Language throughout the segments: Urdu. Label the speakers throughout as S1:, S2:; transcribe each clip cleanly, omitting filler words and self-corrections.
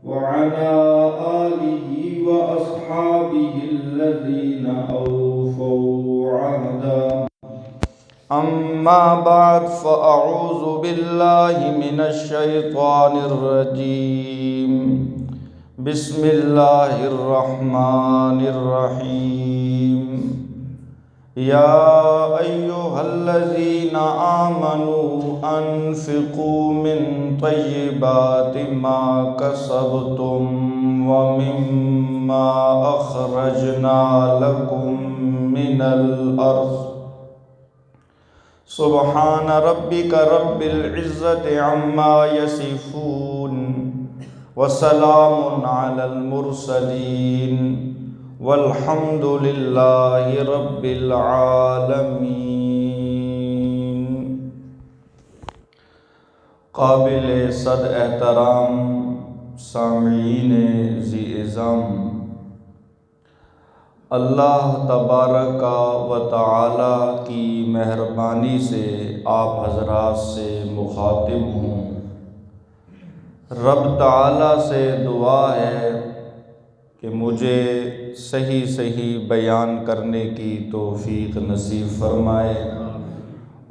S1: وعلى آله وأصحابه الذين أوفوا عهدا. أما بعد فأعوذ بالله من الشيطان الرجيم. بسم الله الرحمن الرحيم. يا أيها الذين آمنوا أنفقوا من طيبات ما كسبتم ومما أخرجنا لكم من الأرض. سبحان ربك رب العزة عما يصفون وسلام على المرسلين والحمد للہ رب العالمین. قابل صد احترام سامعین ذی اعظام، اللہ تبارک و تعالی کی مہربانی سے آپ حضرات سے مخاطب ہوں. رب تعالی سے دعا ہے کہ مجھے صحیح بیان کرنے کی توفیق نصیب فرمائے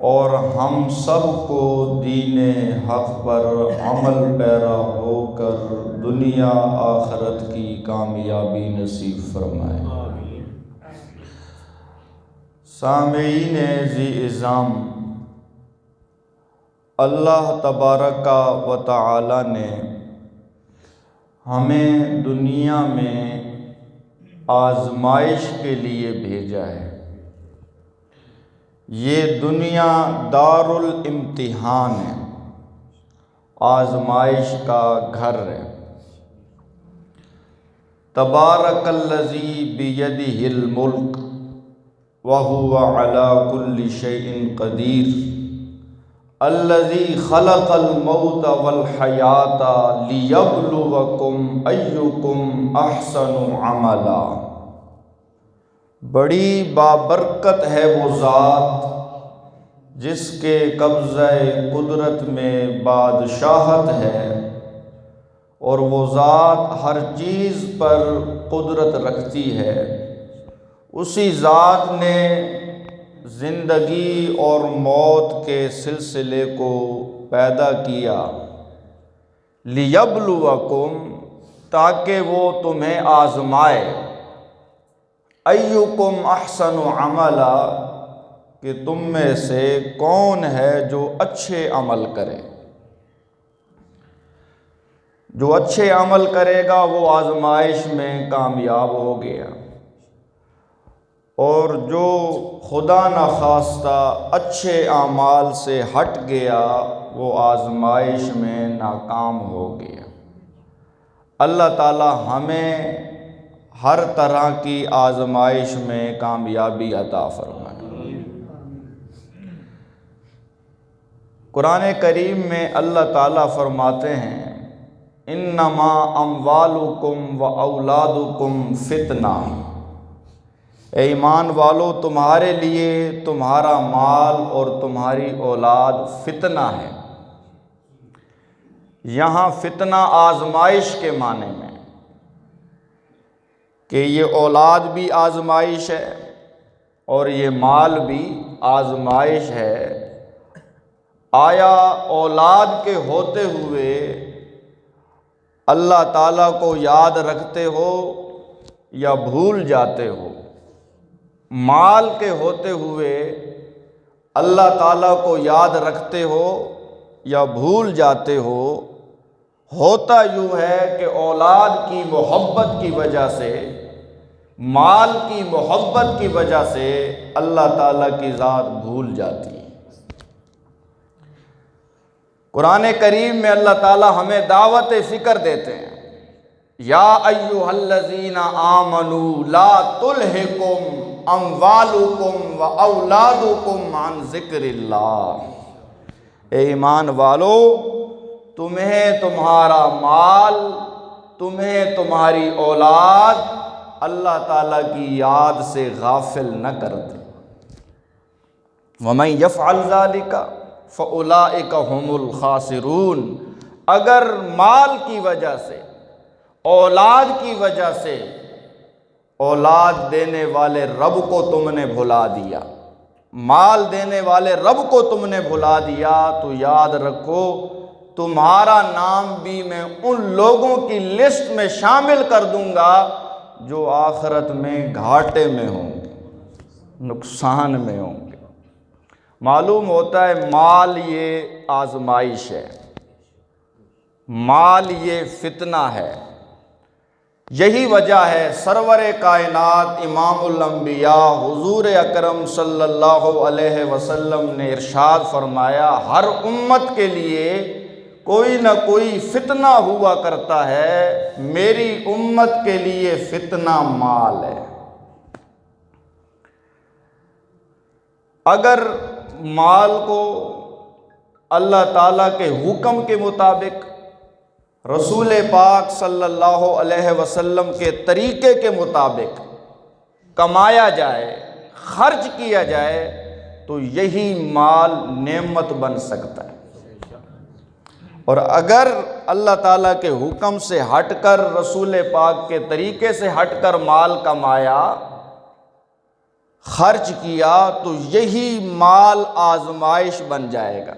S1: اور ہم سب کو دین حق پر عمل پیرا ہو کر دنیا آخرت کی کامیابی نصیب فرمائے. سامعین ذی اعظام، اللہ تبارک و تعالی نے ہمیں دنیا میں آزمائش کے لیے بھیجا ہے. یہ دنیا دار الامتحان ہے، آزمائش کا گھر ہے. تبارک الذی بیدہ الملک وہو علی کل شیء قدیر الذی خلق الموت والحیاۃ لیبلوکم ایکم احسن عملا. بڑی بابرکت ہے وہ ذات جس کے قبضہ قدرت میں بادشاہت ہے، اور وہ ذات ہر چیز پر قدرت رکھتی ہے. اسی ذات نے زندگی اور موت کے سلسلے کو پیدا کیا لیبلوکم، تاکہ وہ تمہیں آزمائے. ایکم احسن عملا، کہ تم میں سے کون ہے جو اچھے عمل کرے. جو اچھے عمل کرے گا وہ آزمائش میں کامیاب ہو گیا، اور جو خدا نخواستہ اچھے اعمال سے ہٹ گیا وہ آزمائش میں ناکام ہو گیا. اللہ تعالی ہمیں ہر طرح کی آزمائش میں کامیابی عطا فرمائے. قرآن کریم میں اللہ تعالیٰ فرماتے ہیں انما اموالکم و اولادکم فتنہ. اے ایمان والو، تمہارے لیے تمہارا مال اور تمہاری اولاد فتنہ ہے. یہاں فتنہ آزمائش کے معنی میں، کہ یہ اولاد بھی آزمائش ہے اور یہ مال بھی آزمائش ہے. آیا اولاد کے ہوتے ہوئے اللہ تعالیٰ کو یاد رکھتے ہو یا بھول جاتے ہو؟ مال کے ہوتے ہوئے اللہ تعالیٰ کو یاد رکھتے ہو یا بھول جاتے ہو؟ ہوتا یوں ہے کہ اولاد کی محبت کی وجہ سے، مال کی محبت کی وجہ سے اللہ تعالیٰ کی ذات بھول جاتی ہے. قرآن کریم میں اللہ تعالیٰ ہمیں دعوت فکر دیتے ہیں، یا ایھا الذین آمنوا لا تلھکم اموالکم و اولادکم عن ذکر اللہ. اے ایمان والو، تمہیں تمہارا مال، تمہیں تمہاری اولاد اللہ تعالیٰ کی یاد سے غافل نہ کر دے. وَمَن يَفْعَلْ ذَلِكَ فَأُولَئِكَ هُمُ الْخَاسِرُونَ. اگر مال کی وجہ سے، اولاد کی وجہ سے اولاد دینے والے رب کو تم نے بھلا دیا، مال دینے والے رب کو تم نے بھلا دیا، تو یاد رکھو تمہارا نام بھی میں ان لوگوں کی لسٹ میں شامل کر دوں گا جو آخرت میں گھاٹے میں ہوں گے، نقصان میں ہوں گے۔ معلوم ہوتا ہے مال یہ آزمائش ہے، مال یہ فتنہ ہے۔ یہی وجہ ہے سرور کائنات امام الانبیاء حضور اکرم صلی اللہ علیہ وسلم نے ارشاد فرمایا، ہر امت کے لیے کوئی نہ کوئی فتنہ ہوا کرتا ہے، میری امت کے لیے فتنہ مال ہے۔ اگر مال کو اللہ تعالیٰ کے حکم کے مطابق، رسول پاک صلی اللہ علیہ وسلم کے طریقے کے مطابق کمایا جائے، خرچ کیا جائے، تو یہی مال نعمت بن سکتا ہے۔ اور اگر اللہ تعالیٰ کے حکم سے ہٹ کر، رسول پاک کے طریقے سے ہٹ کر مال کمایا، خرچ کیا، تو یہی مال آزمائش بن جائے گا،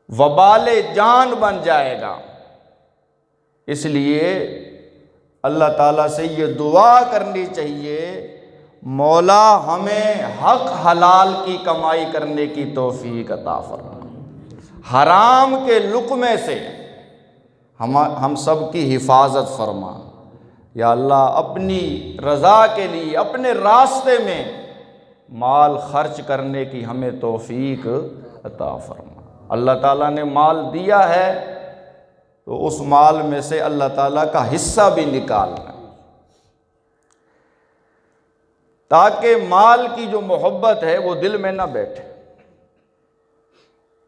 S1: وبال جان بن جائے گا۔ اس لیے اللہ تعالیٰ سے یہ دعا کرنی چاہیے، مولا ہمیں حق حلال کی کمائی کرنے کی توفیق عطا فرما، حرام کے لقمے سے ہم سب کی حفاظت فرما۔ یا اللہ اپنی رضا کے لیے اپنے راستے میں مال خرچ کرنے کی ہمیں توفیق عطا فرما۔ اللہ تعالیٰ نے مال دیا ہے تو اس مال میں سے اللہ تعالیٰ کا حصہ بھی نکالنا، تاکہ مال کی جو محبت ہے وہ دل میں نہ بیٹھے۔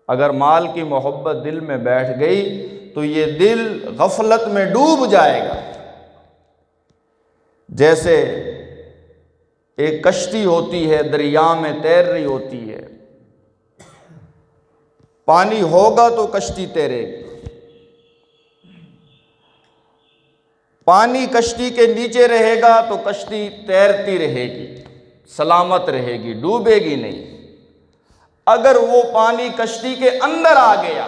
S1: اگر مال کی محبت دل میں بیٹھ گئی تو یہ دل غفلت میں ڈوب جائے گا۔ جیسے ایک کشتی ہوتی ہے، دریا میں تیر رہی ہوتی ہے، پانی ہوگا تو کشتی تیرے گی، پانی کشتی کے نیچے رہے گا تو کشتی تیرتی رہے گی، سلامت رہے گی، ڈوبے گی نہیں۔ اگر وہ پانی کشتی کے اندر آ گیا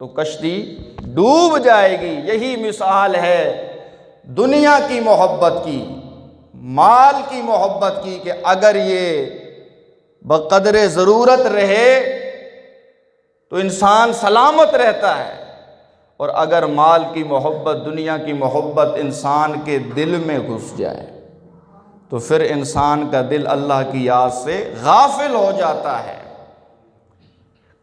S1: تو کشتی ڈوب جائے گی۔ یہی مثال ہے دنیا کی محبت کی، مال کی محبت کی، کہ اگر یہ بقدر ضرورت رہے تو انسان سلامت رہتا ہے، اور اگر مال کی محبت، دنیا کی محبت انسان کے دل میں گھس جائے تو پھر انسان کا دل اللہ کی یاد سے غافل ہو جاتا ہے۔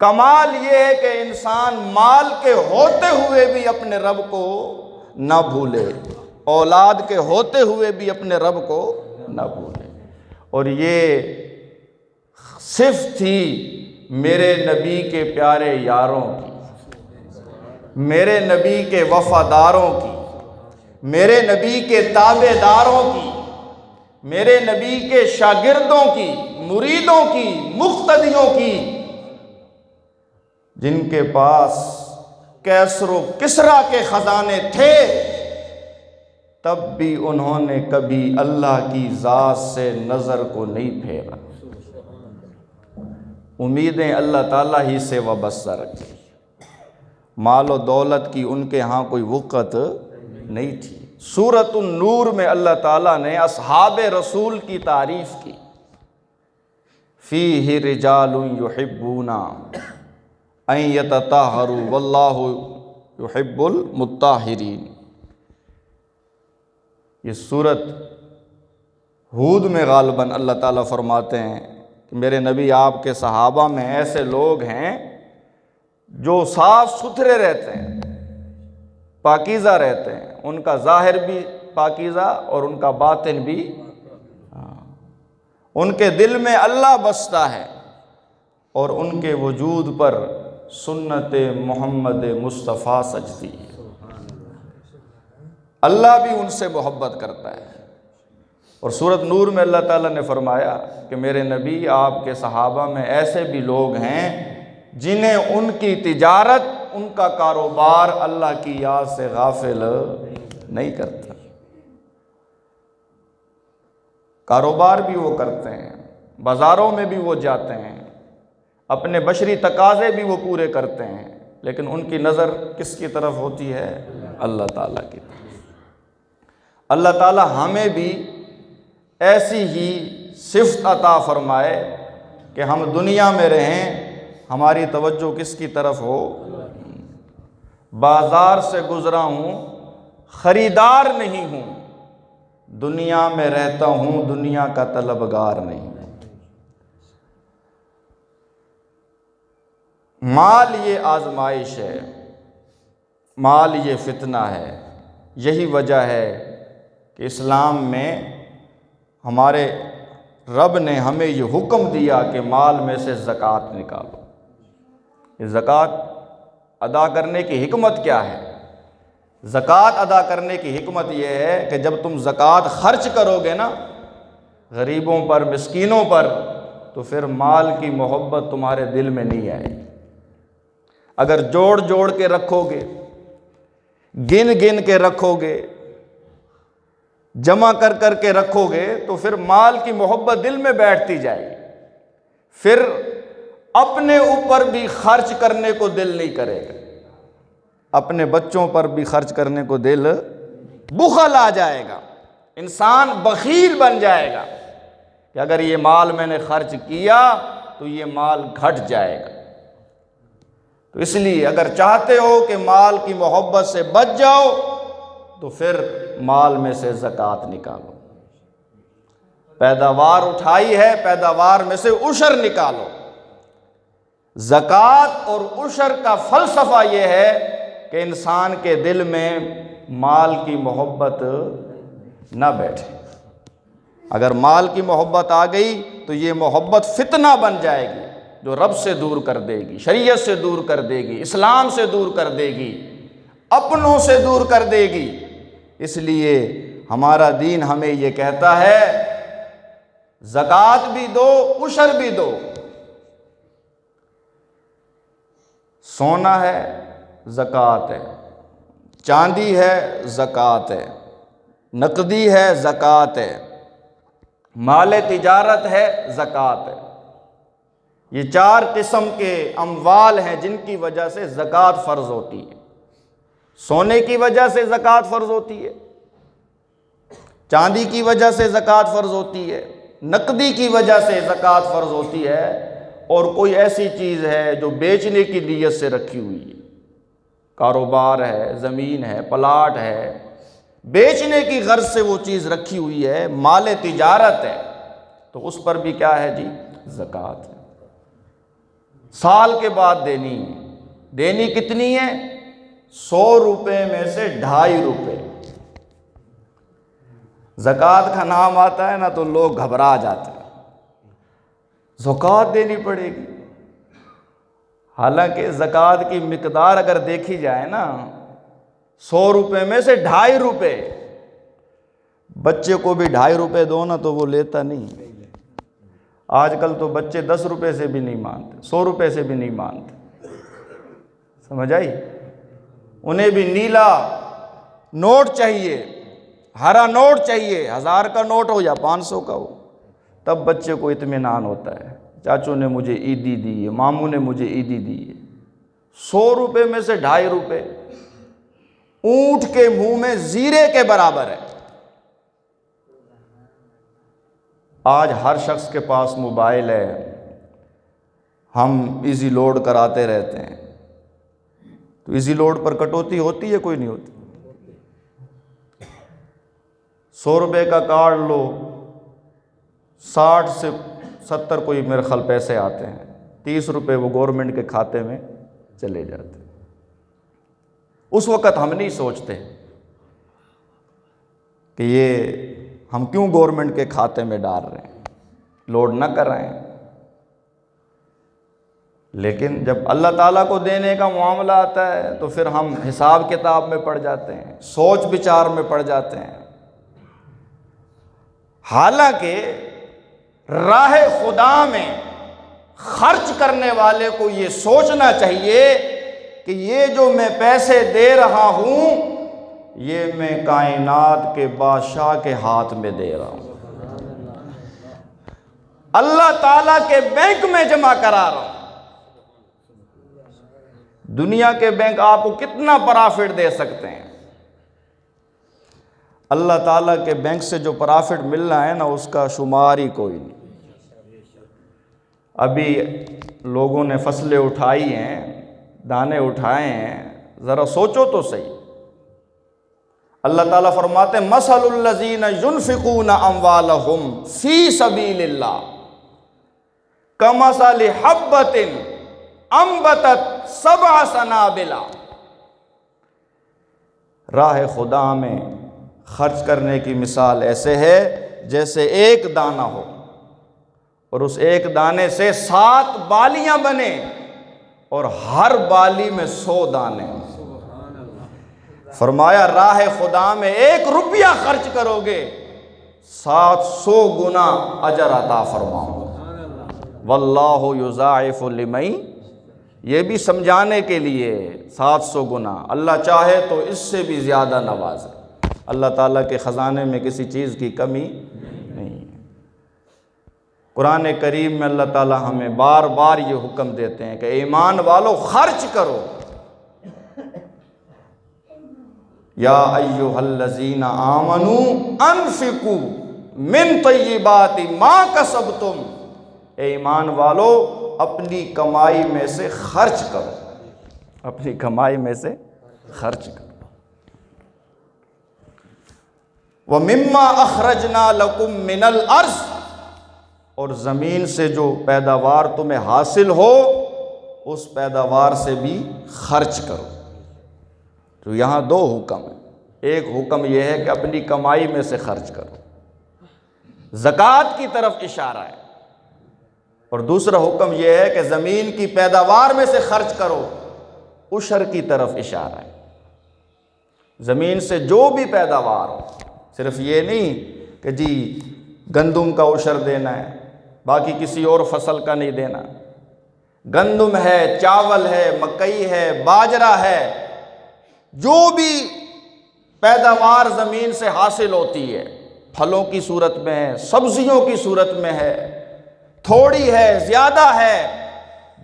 S1: کمال یہ ہے کہ انسان مال کے ہوتے ہوئے بھی اپنے رب کو نہ بھولے، اولاد کے ہوتے ہوئے بھی اپنے رب کو نہ بھولے۔ اور یہ صفت تھی میرے نبی کے پیارے یاروں کی، میرے نبی کے وفاداروں کی، میرے نبی کے تابع داروں کی، میرے نبی کے شاگردوں کی، مریدوں کی، مقتدیوں کی، جن کے پاس کیسر و کسریٰ کے خزانے تھے، تب بھی انہوں نے کبھی اللہ کی ذات سے نظر کو نہیں پھیرا، امیدیں اللہ تعالیٰ ہی سے وابستہ رکھی۔ مال و دولت کی ان کے ہاں کوئی وقت نہیں تھی۔ سورۃ النور میں اللہ تعالیٰ نے اصحاب رسول کی تعریف کی، فیہ رجال یحبون ان یتطہروا واللہ یحب المطہرین۔ یہ سورۃ ہود میں غالباً اللہ تعالیٰ فرماتے ہیں کہ میرے نبی آپ کے صحابہ میں ایسے لوگ ہیں جو صاف ستھرے رہتے ہیں، پاکیزہ رہتے ہیں، ان کا ظاہر بھی پاکیزہ اور ان کا باطن بھی، ان کے دل میں اللہ بستا ہے، اور ان کے وجود پر سنت محمد مصطفیٰ سجتی ہے۔ اللہ بھی ان سے محبت کرتا ہے۔ اور سورۃ نور میں اللہ تعالیٰ نے فرمایا کہ میرے نبی آپ کے صحابہ میں ایسے بھی لوگ ہیں جنہیں ان کی تجارت ان کا کاروبار اللہ کی یاد سے غافل نہیں کرتا۔ کاروبار بھی وہ کرتے ہیں، بازاروں میں بھی وہ جاتے ہیں، اپنے بشری تقاضے بھی وہ پورے کرتے ہیں، لیکن ان کی نظر کس کی طرف ہوتی ہے؟ اللہ تعالیٰ کی طرف۔ اللہ تعالیٰ ہمیں بھی ایسی ہی صفت عطا فرمائے کہ ہم دنیا میں رہیں، ہماری توجہ کس کی طرف ہو؟ بازار سے گزرا ہوں، خریدار نہیں ہوں، دنیا میں رہتا ہوں، دنیا کا طلبگار نہیں ہوں۔ مال یہ آزمائش ہے، مال یہ فتنہ ہے۔ یہی وجہ ہے کہ اسلام میں ہمارے رب نے ہمیں یہ حکم دیا کہ مال میں سے زکوٰۃ نکالو۔ یہ زکوٰۃ ادا کرنے کی حکمت کیا ہے؟ زکوٰۃ ادا کرنے کی حکمت یہ ہے کہ جب تم زکوٰۃ خرچ کرو گے نا غریبوں پر، مسکینوں پر، تو پھر مال کی محبت تمہارے دل میں نہیں آئے گی۔ اگر جوڑ جوڑ کے رکھو گے، گن گن کے رکھو گے، جمع کر کر کے رکھو گے، تو پھر مال کی محبت دل میں بیٹھتی جائے گی، پھر اپنے اوپر بھی خرچ کرنے کو دل نہیں کرے گا، اپنے بچوں پر بھی خرچ کرنے کو دل، بخل آ جائے گا، انسان بخیل بن جائے گا کہ اگر یہ مال میں نے خرچ کیا تو یہ مال گھٹ جائے گا۔ تو اس لیے اگر چاہتے ہو کہ مال کی محبت سے بچ جاؤ تو پھر مال میں سے زکوٰۃ نکالو۔ پیداوار اٹھائی ہے، پیداوار میں سے عشر نکالو۔ زکوٰۃ اور عشر کا فلسفہ یہ ہے کہ انسان کے دل میں مال کی محبت نہ بیٹھے۔ اگر مال کی محبت آ گئی تو یہ محبت فتنہ بن جائے گی، جو رب سے دور کر دے گی، شریعت سے دور کر دے گی، اسلام سے دور کر دے گی، اپنوں سے دور کر دے گی۔ اس لیے ہمارا دین ہمیں یہ کہتا ہے زکوٰۃ بھی دو، عشر بھی دو۔ سونا ہے زکوٰۃ ہے، چاندی ہے زکوٰۃ ہے، نقدی ہے زکوٰۃ ہے، مال تجارت ہے زکوٰۃ ہے۔ یہ چار قسم کے اموال ہیں جن کی وجہ سے زکوٰۃ فرض ہوتی ہے۔ سونے کی وجہ سے زکوٰۃ فرض ہوتی ہے، چاندی کی وجہ سے زکوٰۃ فرض ہوتی ہے، نقدی کی وجہ سے زکوٰۃ فرض ہوتی ہے، اور کوئی ایسی چیز ہے جو بیچنے کی نیت سے رکھی ہوئی ہے، کاروبار ہے، زمین ہے، پلاٹ ہے، بیچنے کی غرض سے وہ چیز رکھی ہوئی ہے، مال تجارت ہے، تو اس پر بھی کیا ہے جی؟ زکوٰۃ ہے۔ سال کے بعد دینی ہے۔ دینی کتنی ہے؟ 100 روپے میں سے 2.5 روپے۔ زکوٰۃ کا نام آتا ہے نا تو لوگ گھبرا جاتے ہیں، زکوٰۃ دینی پڑے گی۔ حالانکہ زکوٰۃ کی مقدار اگر دیکھی جائے نا، 100 روپے میں سے 2.5 روپے، بچے کو بھی 2.5 روپے دو نا تو وہ لیتا نہیں۔ آج کل تو بچے 10 روپے سے بھی نہیں مانتے، 100 روپے سے بھی نہیں مانتے، سمجھ آئی؟ انہیں بھی نیلا نوٹ چاہیے، ہرا نوٹ چاہیے، 1000 کا نوٹ ہو یا 500 کا ہو، تب بچے کو اطمینان ہوتا ہے، چاچو نے مجھے عیدی دی ہے، ماموں نے مجھے عیدی دی ہے۔ 100 روپے میں سے 2.5 روپے اونٹ کے منہ میں زیرے کے برابر ہے۔ آج ہر شخص کے پاس موبائل ہے، ہم ایزی لوڈ کراتے رہتے ہیں، تو ایزی لوڈ پر کٹوتی ہوتی ہے؟ کوئی نہیں ہوتی۔ 100 روپے کا کارڈ لو، 60 سے 70 کوئی میرے خیال پیسے آتے ہیں، 30 روپے وہ گورنمنٹ کے کھاتے میں چلے جاتے ہیں۔ اس وقت ہم نہیں سوچتے کہ یہ ہم کیوں گورنمنٹ کے کھاتے میں ڈال رہے ہیں، لوڈ نہ کرائیں۔ لیکن جب اللہ تعالیٰ کو دینے کا معاملہ آتا ہے تو پھر ہم حساب کتاب میں پڑ جاتے ہیں، سوچ بچار میں پڑ جاتے ہیں۔ حالانکہ راہ خدا میں خرچ کرنے والے کو یہ سوچنا چاہیے کہ یہ جو میں پیسے دے رہا ہوں یہ میں کائنات کے بادشاہ کے ہاتھ میں دے رہا ہوں، اللہ تعالیٰ کے بینک میں جمع کرا رہا ہوں۔ دنیا کے بینک آپ کو کتنا پرافٹ دے سکتے ہیں، اللہ تعالیٰ کے بینک سے جو پرافٹ ملنا ہے نا اس کا شمار ہی کوئی نہیں۔ ابھی لوگوں نے فصلیں اٹھائی ہیں، دانے اٹھائے ہیں، ذرا سوچو تو صحیح۔ اللہ تعالیٰ فرماتے ہیں مثل الذین ينفقون اموالهم فی سبیل اللہ کمثل حبۃ انبتت سبع سنابل، راہ خدا میں خرچ کرنے کی مثال ایسے ہے جیسے ایک دانہ ہو اور اس ایک دانے سے 7 بالیاں بنے اور ہر بالی میں 100 دانے۔ فرمایا راہ خدا میں 1 روپیہ خرچ کرو گے 700 گنا اجر عطا فرماؤں گا۔ واللہ یضاعف لمن، یہ بھی سمجھانے کے لیے 700 گنا، اللہ چاہے تو اس سے بھی زیادہ نوازے۔ اللہ تعالیٰ کے خزانے میں کسی چیز کی کمی نہیں ہے۔ قرآن کریم میں اللہ تعالیٰ ہمیں بار بار یہ حکم دیتے ہیں کہ ایمان والو خرچ کرو۔ یا ایھا الذین آمنوا انفقوا من طیبات ما کسبتم، اے ایمان والو اپنی کمائی میں سے خرچ کرو، اپنی کمائی میں سے خرچ کرو۔ وَمِمَّا أَخْرَجْنَا لَكُم مِّنَ الْأَرْضِ، اور زمین سے جو پیداوار تمہیں حاصل ہو اس پیداوار سے بھی خرچ کرو۔ تو یہاں 2 حکم ہیں، ایک حکم یہ ہے کہ اپنی کمائی میں سے خرچ کرو، زکوٰۃ کی طرف اشارہ ہے، اور دوسرا حکم یہ ہے کہ زمین کی پیداوار میں سے خرچ کرو، عشر کی طرف اشارہ ہے۔ زمین سے جو بھی پیداوار ہو، صرف یہ نہیں کہ جی گندم کا عشر دینا ہے باقی کسی اور فصل کا نہیں دینا، گندم ہے، چاول ہے، مکئی ہے، باجرہ ہے، جو بھی پیداوار زمین سے حاصل ہوتی ہے، پھلوں کی صورت میں ہے، سبزیوں کی صورت میں ہے، تھوڑی ہے، زیادہ ہے،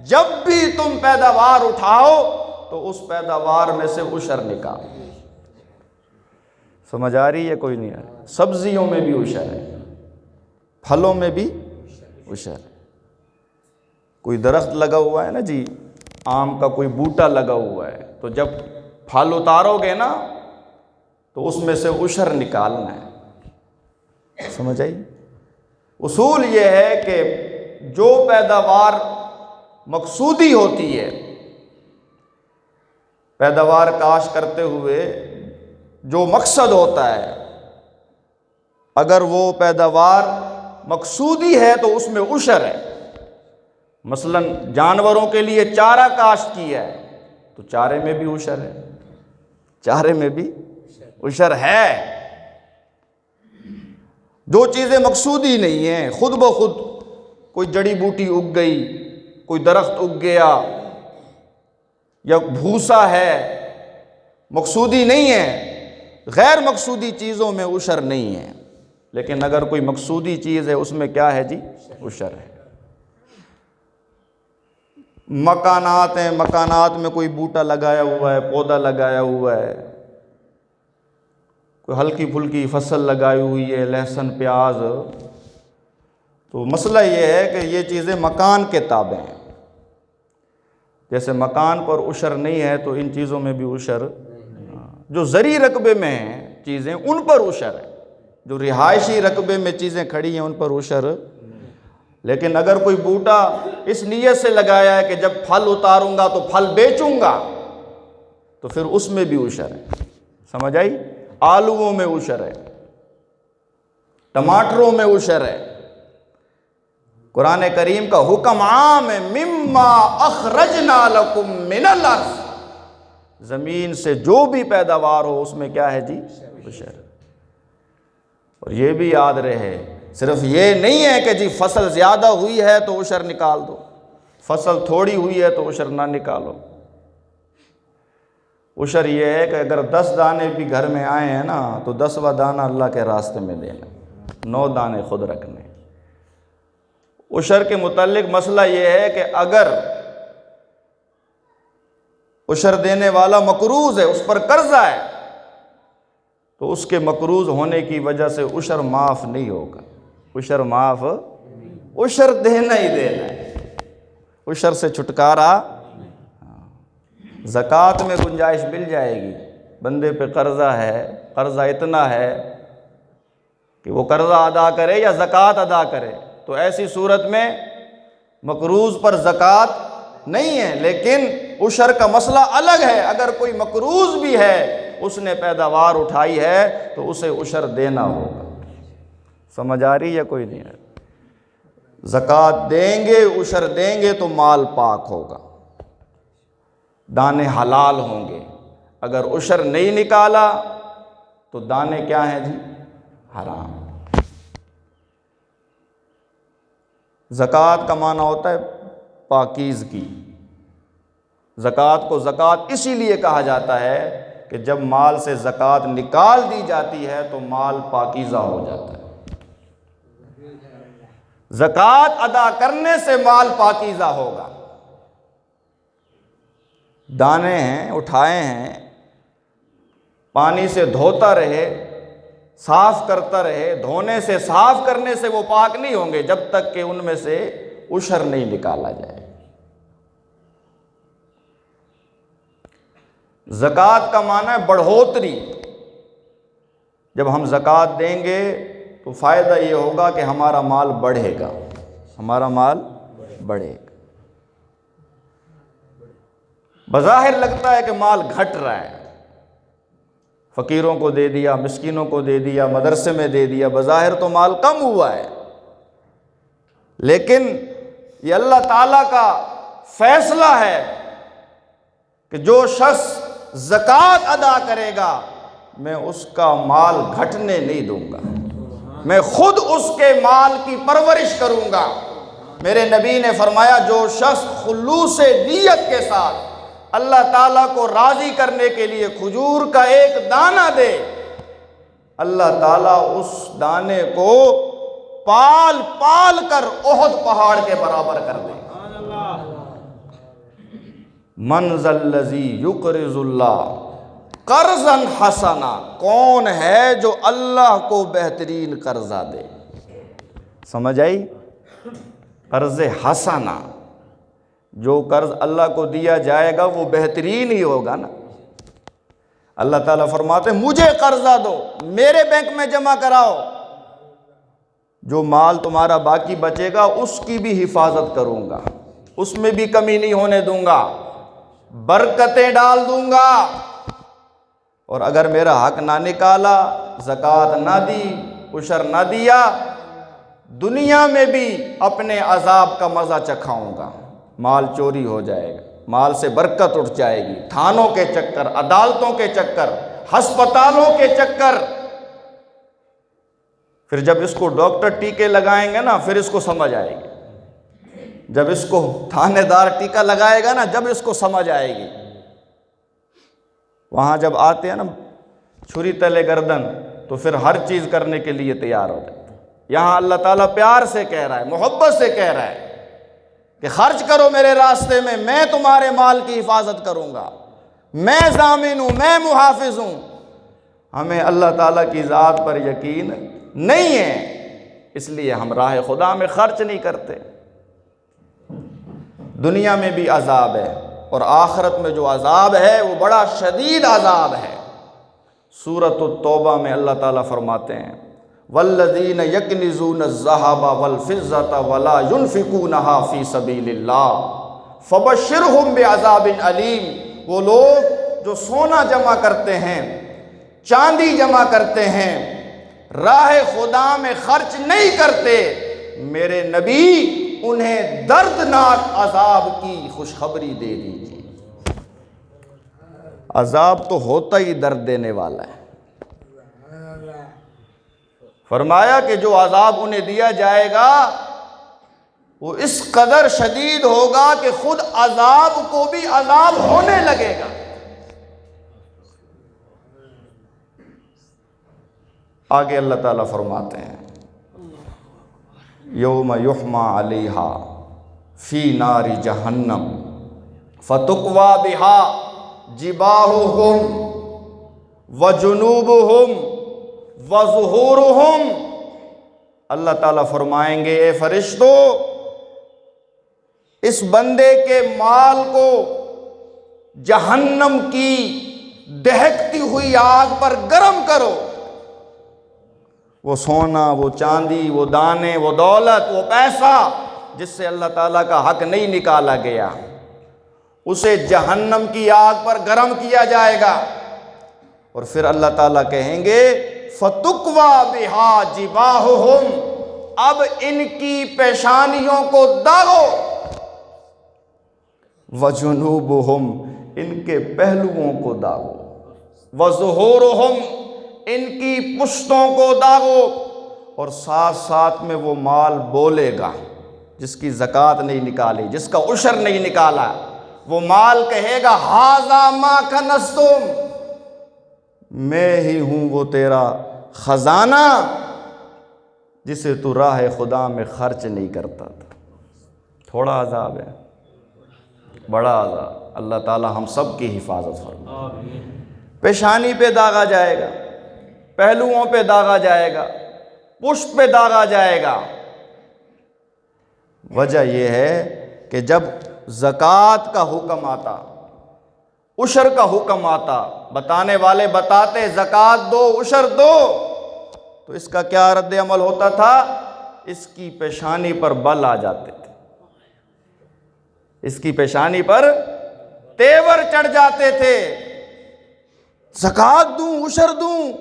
S1: جب بھی تم پیداوار اٹھاؤ تو اس پیداوار میں سے عشر نکالو۔ سمجھ آ رہی ہے کوئی نہیں آ رہی؟ سبزیوں میں بھی عشر ہے، پھلوں میں بھی عشر ہے۔ کوئی درخت لگا ہوا ہے نا جی، آم کا کوئی بوٹا لگا ہوا ہے، تو جب پھل اتارو گے نا تو اس میں سے عشر نکالنا ہے۔ سمجھ آئی؟ اصول یہ ہے کہ جو پیداوار مقصودی ہوتی ہے، پیداوار کاشت کرتے ہوئے جو مقصد ہوتا ہے، اگر وہ پیداوار مقصودی ہے تو اس میں عشر ہے۔ مثلا جانوروں کے لیے چارہ کاشت کیا ہے تو چارے میں بھی عشر ہے، چارے میں بھی عشر ہے۔ جو چیزیں مقصودی نہیں ہیں، خود بخود کوئی جڑی بوٹی اگ گئی، کوئی درخت اگ گیا یا بھوسا ہے، مقصودی نہیں ہے، غیر مقصودی چیزوں میں عشر نہیں ہے۔ لیکن اگر کوئی مقصودی چیز ہے اس میں کیا ہے جی؟ عشر ہے۔ مکانات ہیں، مکانات میں کوئی بوٹا لگایا ہوا ہے، پودا لگایا ہوا ہے، کوئی ہلکی پھلکی فصل لگائی ہوئی ہے، لہسن، پیاز، تو مسئلہ یہ ہے کہ یہ چیزیں مکان کے تابع ہیں۔ جیسے مکان پر عشر نہیں ہے تو ان چیزوں میں بھی عشر، جو زرعی رقبے میں ہیں چیزیں ان پر عشر ہے، جو رہائشی رقبے میں چیزیں کھڑی ہیں ان پر عشر۔ لیکن اگر کوئی بوٹا اس نیت سے لگایا ہے کہ جب پھل اتاروں گا تو پھل بیچوں گا تو پھر اس میں بھی عشر ہے۔ سمجھ آئی؟ آلوؤں میں عشر ہے، ٹماٹروں میں عشر ہے۔ قرآن کریم کا حکم عام ہے، مما اخرجنا لکم من الارض، زمین سے جو بھی پیداوار ہو اس میں کیا ہے جی؟ عشر۔ اور یہ بھی یاد رہے، صرف یہ نہیں ہے کہ جی فصل زیادہ ہوئی ہے تو عشر نکال دو، فصل تھوڑی ہوئی ہے تو عشر نہ نکالو۔ عشر یہ ہے کہ اگر 10 دانے بھی گھر میں آئے ہیں نا تو 10واں دانہ اللہ کے راستے میں دینا، 9 دانے خود رکھنے۔ عشر کے متعلق مسئلہ یہ ہے کہ اگر عشر دینے والا مقروض ہے، اس پر قرضہ ہے، تو اس کے مقروض ہونے کی وجہ سے عشر معاف نہیں ہوگا، عشر معاف، عشر دینا ہی دینا ہے، عشر سے چھٹکارا۔ زکوٰۃ میں گنجائش مل جائے گی، بندے پہ قرضہ ہے، قرضہ اتنا ہے کہ وہ قرضہ ادا کرے یا زکوٰۃ ادا کرے، تو ایسی صورت میں مقروض پر زکوٰۃ نہیں ہے، لیکن عشر کا مسئلہ الگ ہے۔ اگر کوئی مقروض بھی ہے، اس نے پیداوار اٹھائی ہے تو اسے عشر دینا ہوگا۔ سمجھ آ رہی ہے کوئی نہیں ہے؟ زکوٰۃ دیں گے، عشر دیں گے تو مال پاک ہوگا، دانے حلال ہوں گے۔ اگر عشر نہیں نکالا تو دانے کیا ہیں جی؟ حرام۔ زکوٰۃ کا معنی ہوتا ہے پاکیزگی۔ زکوٰۃ کو زکوٰۃ اسی لیے کہا جاتا ہے کہ جب مال سے زکوٰۃ نکال دی جاتی ہے تو مال پاکیزہ ہو جاتا ہے۔ زکوٰۃ ادا کرنے سے مال پاکیزہ ہوگا۔ دانے ہیں، اٹھائے ہیں، پانی سے دھوتا رہے، صاف کرتا رہے، دھونے سے، صاف کرنے سے وہ پاک نہیں ہوں گے جب تک کہ ان میں سے عشر نہیں نکالا جائے۔ زکوٰۃ کا معنی ہے بڑھوتری۔ جب ہم زکوٰۃ دیں گے تو فائدہ یہ ہوگا کہ ہمارا مال بڑھے گا، ہمارا مال بڑھے گا۔ بظاہر لگتا ہے کہ مال گھٹ رہا ہے، فقیروں کو دے دیا، مسکینوں کو دے دیا، مدرسے میں دے دیا، بظاہر تو مال کم ہوا ہے، لیکن یہ اللہ تعالیٰ کا فیصلہ ہے کہ جو شخص زکوٰۃ ادا کرے گا میں اس کا مال گھٹنے نہیں دوں گا، میں خود اس کے مال کی پرورش کروں گا۔ میرے نبی نے فرمایا جو شخص خلوص نیت کے ساتھ اللہ تعالیٰ کو راضی کرنے کے لیے کھجور کا ایک دانہ دے، اللہ تعالیٰ اس دانے کو پال پال کر احد پہاڑ کے برابر کر دے۔ من ذا الذی یقرض اللہ قرضا حسنا، کون ہے جو اللہ کو بہترین قرضہ دے؟ سمجھ آئی؟ قرض حسنا، جو قرض اللہ کو دیا جائے گا وہ بہترین ہی ہوگا نا۔ اللہ تعالیٰ فرماتے ہیں مجھے قرضہ دو، میرے بینک میں جمع کراؤ، جو مال تمہارا باقی بچے گا اس کی بھی حفاظت کروں گا، اس میں بھی کمی نہیں ہونے دوں گا، برکتیں ڈال دوں گا۔ اور اگر میرا حق نہ نکالا، زکوٰۃ نہ دی، عشر نہ دیا، دنیا میں بھی اپنے عذاب کا مزہ چکھاؤں گا۔ مال چوری ہو جائے گا، مال سے برکت اٹھ جائے گی، تھانوں کے چکر، عدالتوں کے چکر، ہسپتالوں کے چکر۔ پھر جب اس کو ڈاکٹر ٹیکے لگائیں گے نا پھر اس کو سمجھ آئے گی، جب اس کو تھانے دار ٹیکہ لگائے گا نا جب اس کو سمجھ آئے گی۔ وہاں جب آتے ہیں نا چھری تلے گردن تو پھر ہر چیز کرنے کے لیے تیار ہو جاتے ہیں۔ یہاں اللہ تعالیٰ پیار سے کہہ رہا ہے، محبت سے کہہ رہا ہے کہ خرچ کرو میرے راستے میں تمہارے مال کی حفاظت کروں گا، میں ضامن ہوں، میں محافظ ہوں۔ ہمیں اللہ تعالیٰ کی ذات پر یقین نہیں ہے، اس لیے ہم راہ خدا میں خرچ نہیں کرتے۔ دنیا میں بھی عذاب ہے اور آخرت میں جو عذاب ہے وہ بڑا شدید عذاب ہے۔ سورۃ التوبہ میں اللہ تعالیٰ فرماتے ہیں والذین یکنزون الذھب والفضة ولا ينفقونها فی سبیل اللہ فبشرہم بعذاب علیم۔ وہ لوگ جو سونا جمع کرتے ہیں، چاندی جمع کرتے ہیں، راہ خدا میں خرچ نہیں کرتے، میرے نبی انہیں دردناک عذاب کی خوشخبری دے دیجیے۔ عذاب تو ہوتا ہی درد دینے والا ہے۔ فرمایا کہ جو عذاب انہیں دیا جائے گا وہ اس قدر شدید ہوگا کہ خود عذاب کو بھی عذاب ہونے لگے گا۔ آگے اللہ تعالیٰ فرماتے ہیں یوم یحما علیہا فی نار جہنم فتقوی بہا جباہہم وجنوبہم وظہورہم۔ اللہ تعالیٰ فرمائیں گے اے فرشتو، اس بندے کے مال کو جہنم کی دہکتی ہوئی آگ پر گرم کرو۔ وہ سونا، وہ چاندی، وہ دانے، وہ دولت، وہ پیسہ جس سے اللہ تعالیٰ کا حق نہیں نکالا گیا، اسے جہنم کی آگ پر گرم کیا جائے گا۔ اور پھر اللہ تعالیٰ کہیں گے فَتُقْوَى بِهَا جِبَاهُهُمْ، اب ان کی پیشانیوں کو داغو، وَجُنُوبُهُمْ، ان کے پہلوؤں کو داغو، وَظُهُورُهُمْ، ان کی پشتوں کو داغو، اور ساتھ ساتھ میں وہ مال بولے گا جس کی زکوٰۃ نہیں نکالی، جس کا عشر نہیں نکالا، وہ مال کہے گا ھذا ما کنزتم، میں ہی ہوں وہ تیرا خزانہ جسے تو راہ خدا میں خرچ نہیں کرتا تھا۔ تھوڑا عذاب ہے، بڑا عذاب، اللہ تعالی ہم سب کی حفاظت فرمائے۔ پیشانی پہ داغا جائے گا، پہلوؤں پہ داغا جائے گا، پشت پہ داغا جائے گا۔ وجہ یہ ہے کہ جب زکوٰۃ کا حکم آتا، عشر کا حکم آتا، بتانے والے بتاتے زکوٰۃ دو، عشر دو، تو اس کا کیا رد عمل ہوتا تھا؟ اس کی پیشانی پر بل آ جاتے تھے، اس کی پیشانی پر تیور چڑھ جاتے تھے، زکوٰۃ دوں، عشر دوں،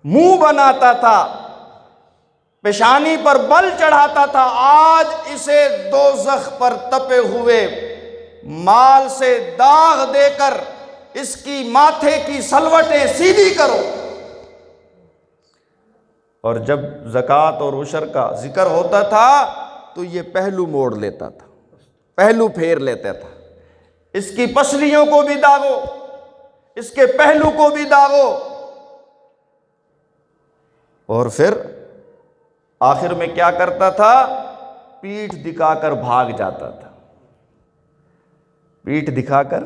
S1: منہ بناتا تھا، پیشانی پر بل چڑھاتا تھا۔ آج اسے دوزخ پر تپے ہوئے مال سے داغ دے کر اس کی ماتھے کی سلوٹیں سیدھی کرو۔ اور جب زکوٰۃ اور عشر کا ذکر ہوتا تھا تو یہ پہلو موڑ لیتا تھا، پہلو پھیر لیتا تھا، اس کی پسلیوں کو بھی داغو، اس کے پہلو کو بھی داغو، اور پھر آخر میں کیا کرتا تھا؟ پیٹھ دکھا کر بھاگ جاتا تھا، پیٹھ دکھا کر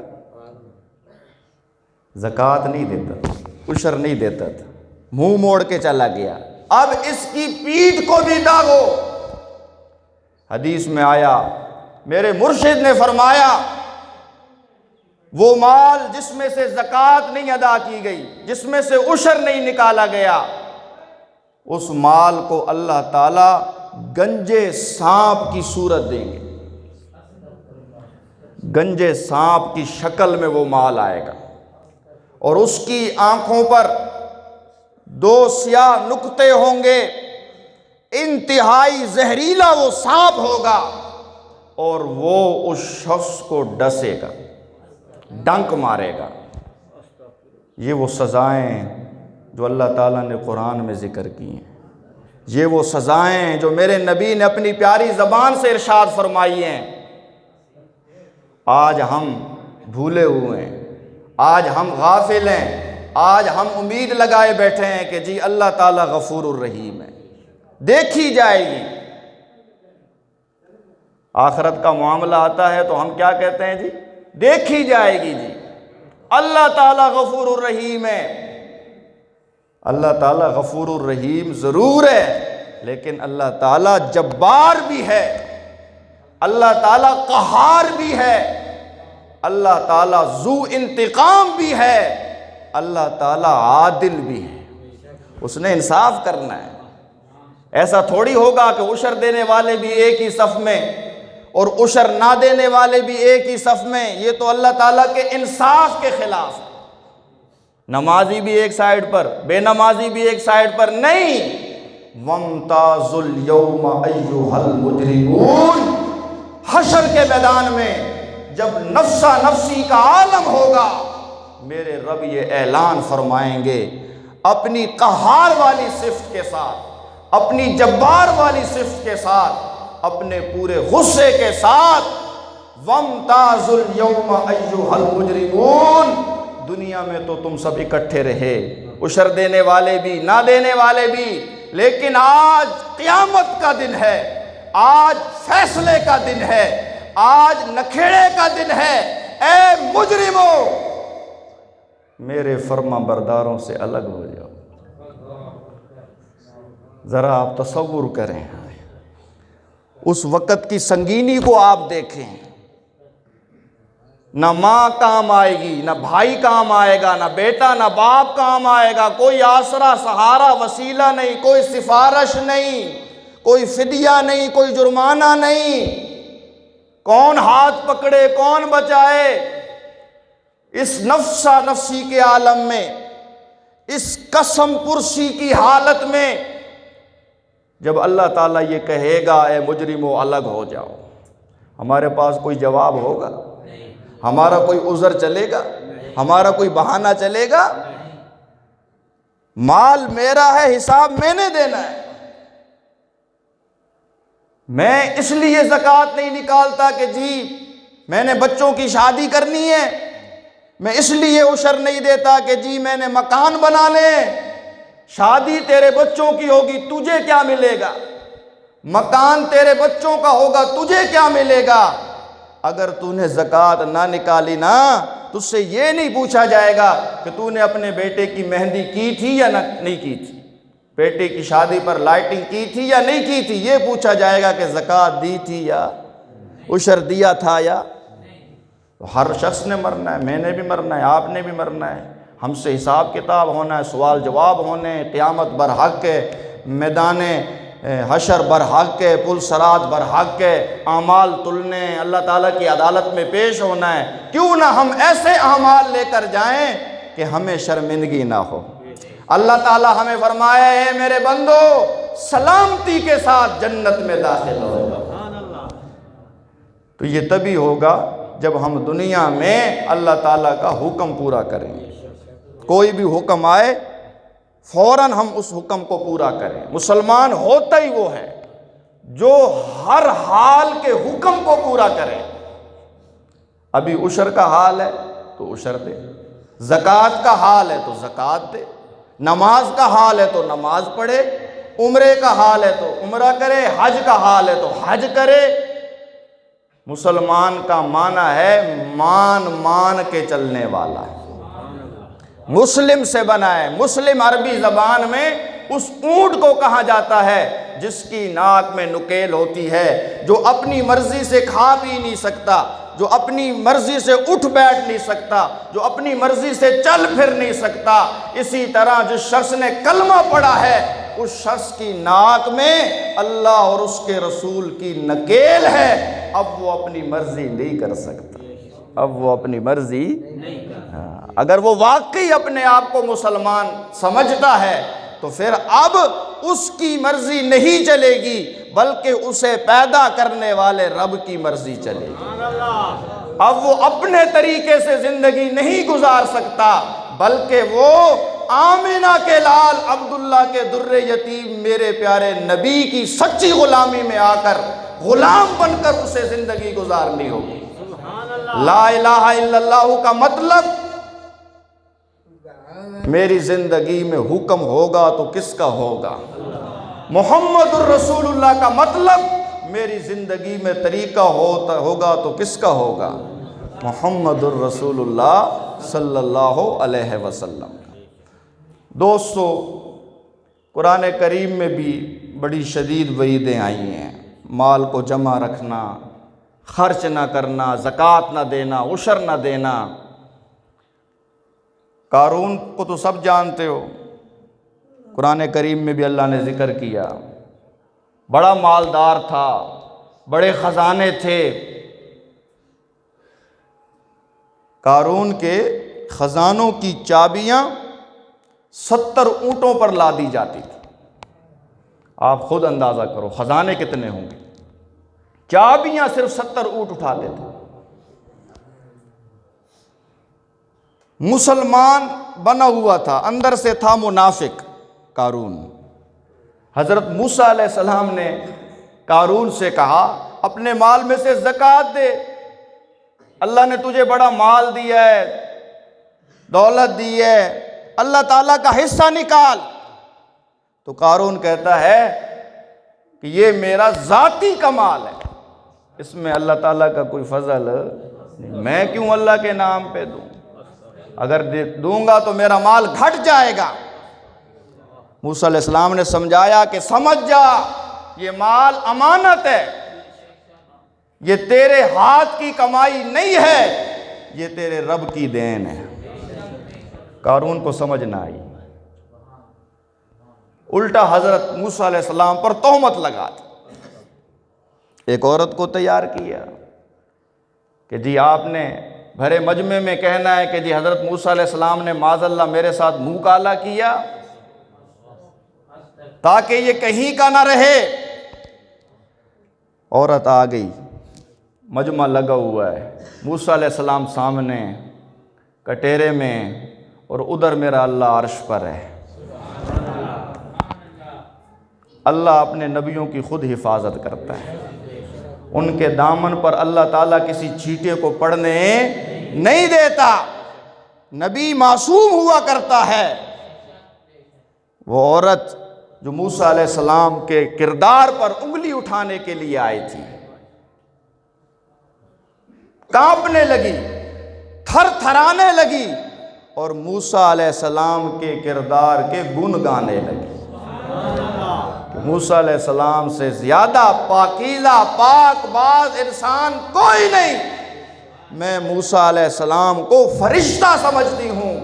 S1: زکوٰۃ نہیں دیتا تھا، عشر نہیں دیتا تھا، منہ موڑ کے چلا گیا۔ اب اس کی پیٹھ کو بھی داغو۔ حدیث میں آیا، میرے مرشد نے فرمایا وہ مال جس میں سے زکوٰۃ نہیں ادا کی گئی، جس میں سے عشر نہیں نکالا گیا، اس مال کو اللہ تعالیٰ گنجے سانپ کی صورت دیں گے، گنجے سانپ کی شکل میں وہ مال آئے گا، اور اس کی آنکھوں پر دو سیاہ نقطے ہوں گے، انتہائی زہریلا وہ سانپ ہوگا، اور وہ اس شخص کو ڈسے گا، ڈنک مارے گا۔ یہ وہ سزائیں جو اللہ تعالیٰ نے قرآن میں ذکر کی ہیں، یہ وہ سزائیں جو میرے نبی نے اپنی پیاری زبان سے ارشاد فرمائی ہیں۔ آج ہم بھولے ہوئے ہیں، آج ہم غافل ہیں، آج ہم امید لگائے بیٹھے ہیں کہ جی اللہ تعالیٰ غفور الرحیم ہے، دیکھی جائے گی۔ آخرت کا معاملہ آتا ہے تو ہم کیا کہتے ہیں؟ جی دیکھی جائے گی، جی اللہ تعالیٰ غفور الرحیم ہے۔ اللہ تعالیٰ غفور الرحیم ضرور ہے، لیکن اللہ تعالیٰ جبار بھی ہے، اللہ تعالیٰ قہار بھی ہے، اللہ تعالیٰ ذو انتقام بھی ہے، اللہ تعالیٰ عادل بھی ہے۔ اس نے انصاف کرنا ہے۔ ایسا تھوڑی ہوگا کہ عشر دینے والے بھی ایک ہی صف میں اور عشر نہ دینے والے بھی ایک ہی صف میں، یہ تو اللہ تعالیٰ کے انصاف کے خلاف ہے۔ نمازی بھی ایک سائیڈ پر، بے نمازی بھی ایک سائیڈ پر نہیں۔ وَامْتَازُوا الْيَوْمَ أَيُّهَا الْمُجْرِمُونَ، حشر کے میدان میں جب نفسا نفسی کا عالم ہوگا، میرے رب یہ اعلان فرمائیں گے اپنی قہار والی صفت کے ساتھ، اپنی جبار والی صفت کے ساتھ، اپنے پورے غصے کے ساتھ، وَامْتَازُوا الْيَوْمَ أَيُّهَا الْمُجْرِمُونَ، دنیا میں تو تم سب اکٹھے رہے، عشر دینے والے بھی نہ دینے والے بھی، لیکن آج قیامت کا دن ہے، آج فیصلے کا دن ہے، آج نکھیڑے کا دن ہے۔ اے مجرموں، میرے فرما برداروں سے الگ ہو جاؤ۔ ذرا آپ تصور کریں، اس وقت کی سنگینی کو آپ دیکھیں۔ نہ ماں کام آئے گی، نہ بھائی کام آئے گا، نہ بیٹا نہ باپ کام آئے گا، کوئی آسرا سہارا وسیلہ نہیں، کوئی سفارش نہیں، کوئی فدیہ نہیں، کوئی جرمانہ نہیں۔ کون ہاتھ پکڑے، کون بچائے؟ اس نفسا نفسی کے عالم میں، اس قسم پرسی کی حالت میں، جب اللہ تعالیٰ یہ کہے گا اے مجرموں الگ ہو جاؤ، ہمارے پاس کوئی جواب ہوگا؟ ہمارا کوئی عذر چلے گا؟ ہمارا کوئی بہانہ چلے گا؟ مال میرا ہے، حساب میں نے دینا ہے۔ میں اس لیے زکوٰۃ نہیں نکالتا کہ جی میں نے بچوں کی شادی کرنی ہے، میں اس لیے عشر نہیں دیتا کہ جی میں نے مکان بنانے۔ شادی تیرے بچوں کی ہوگی، تجھے کیا ملے گا؟ مکان تیرے بچوں کا ہوگا، تجھے کیا ملے گا؟ اگر تو نے زکوٰۃ نہ نکالی نا، تجھ سے یہ نہیں پوچھا جائے گا کہ تو نے اپنے بیٹے کی مہندی کی تھی یا نہیں کی تھی، بیٹے کی شادی پر لائٹنگ کی تھی یا نہیں کی تھی، یہ پوچھا جائے گا کہ زکوٰۃ دی تھی یا عشر دیا تھا یا۔ ہر شخص نے مرنا ہے، میں نے بھی مرنا ہے، آپ نے بھی مرنا ہے، ہم سے حساب کتاب ہونا ہے، سوال جواب ہونے، قیامت برحق ہے، میدان حشر برحق ہے، پل صراط برحق ہے، اعمال تلنے، اللہ تعالیٰ کی عدالت میں پیش ہونا ہے۔ کیوں نہ ہم ایسے اعمال لے کر جائیں کہ ہمیں شرمندگی نہ ہو۔ اللہ تعالیٰ ہمیں فرمائے اے میرے بندو سلامتی کے ساتھ جنت میں داخل ہو جاؤ۔ تو یہ تبھی ہوگا جب ہم دنیا میں اللہ تعالیٰ کا حکم پورا کریں گے۔ کوئی بھی حکم آئے فوراً ہم اس حکم کو پورا کریں۔ مسلمان ہوتا ہی وہ ہے جو ہر حال کے حکم کو پورا کرے۔ ابھی عشر کا حال ہے تو عشر دے، زکوٰۃ کا حال ہے تو زکوٰۃ دے، نماز کا حال ہے تو نماز پڑھے، عمرے کا حال ہے تو عمرہ کرے، حج کا حال ہے تو حج کرے۔ مسلمان کا معنی ہے مان کے چلنے والا، مسلم سے بنا ہے۔ مسلم عربی زبان میں اس اونٹ کو کہا جاتا ہے جس کی ناک میں نکیل ہوتی ہے، جو اپنی مرضی سے کھا پی نہیں سکتا، جو اپنی مرضی سے اٹھ بیٹھ نہیں سکتا، جو اپنی مرضی سے چل پھر نہیں سکتا۔ اسی طرح جس شخص نے کلمہ پڑھا ہے اس شخص کی ناک میں اللہ اور اس کے رسول کی نکیل ہے، اب وہ اپنی مرضی نہیں کر سکتا، اب وہ اپنی مرضی اگر وہ واقعی اپنے آپ کو مسلمان سمجھتا ہے تو پھر اب اس کی مرضی نہیں چلے گی بلکہ اسے پیدا کرنے والے رب کی مرضی چلے گی۔ اب وہ اپنے طریقے سے زندگی نہیں گزار سکتا بلکہ وہ آمینہ کے لال عبداللہ کے در یتیم میرے پیارے نبی کی سچی غلامی میں آ کر غلام بن کر اسے زندگی گزارنی ہوگی۔ لا الہ الا اللہ کا مطلب میری زندگی میں حکم ہوگا تو کس کا ہوگا؟ محمد الرسول اللہ کا مطلب میری زندگی میں طریقہ ہوگا تو کس کا ہوگا؟ محمد الرسول اللہ صلی اللہ علیہ وسلم۔ دوستو، قرآن کریم میں بھی بڑی شدید وعیدیں آئی ہیں، مال کو جمع رکھنا، خرچ نہ کرنا، زکوٰۃ نہ دینا، عشر نہ دینا۔ قارون کو تو سب جانتے ہو، قرآن کریم میں بھی اللہ نے ذکر کیا، بڑا مالدار تھا، بڑے خزانے تھے۔ قارون کے خزانوں کی چابیاں 70 اونٹوں پر لادی جاتی تھی۔ آپ خود اندازہ کرو خزانے کتنے ہوں گے، چابیاں صرف 70 اونٹ اٹھاتے تھے۔ مسلمان بنا ہوا تھا، اندر سے تھا منافق قارون۔ حضرت موسیٰ علیہ السلام نے قارون سے کہا اپنے مال میں سے زکوٰۃ دے، اللہ نے تجھے بڑا مال دیا ہے، دولت دی ہے، اللہ تعالیٰ کا حصہ نکال۔ تو قارون کہتا ہے کہ یہ میرا ذاتی کمال ہے، اس میں اللہ تعالیٰ کا کوئی فضل نہیں، میں کیوں اللہ کے نام پہ دوں؟ اگر دوں گا تو میرا مال گھٹ جائے گا۔ موسیٰ علیہ السلام نے سمجھایا کہ سمجھ جا، یہ مال امانت ہے، یہ تیرے ہاتھ کی کمائی نہیں ہے، یہ تیرے رب کی دین ہے۔ قارون کو سمجھ نہ آئی، الٹا حضرت موسیٰ علیہ السلام پر تہمت لگا دی۔ ایک عورت کو تیار کیا کہ جی آپ نے بھرے مجمع میں کہنا ہے کہ جی حضرت موسیٰ علیہ السلام نے معاذ اللہ میرے ساتھ منہ کالا کیا، تاکہ یہ کہیں کا نہ رہے۔ عورت آ گئی، مجمع لگا ہوا ہے، موسیٰ علیہ السلام سامنے کٹیرے میں، اور ادھر میرا اللہ عرش پر ہے۔ اللہ اپنے نبیوں کی خود حفاظت کرتا ہے، ان کے دامن پر اللہ تعالیٰ کسی چیٹے کو پڑنے نہیں دیتا۔ نبی معصوم ہوا کرتا ہے۔ وہ عورت جو موسیٰ علیہ السلام کے کردار پر انگلی اٹھانے کے لیے آئی تھی، کانپنے لگی، تھر تھرانے لگی، اور موسیٰ علیہ السلام کے کردار کے گن گانے لگی۔ موسیٰ علیہ السلام سے زیادہ پاکیزہ پاک باز انسان کوئی نہیں، میں موسیٰ علیہ السلام کو فرشتہ سمجھتی ہوں۔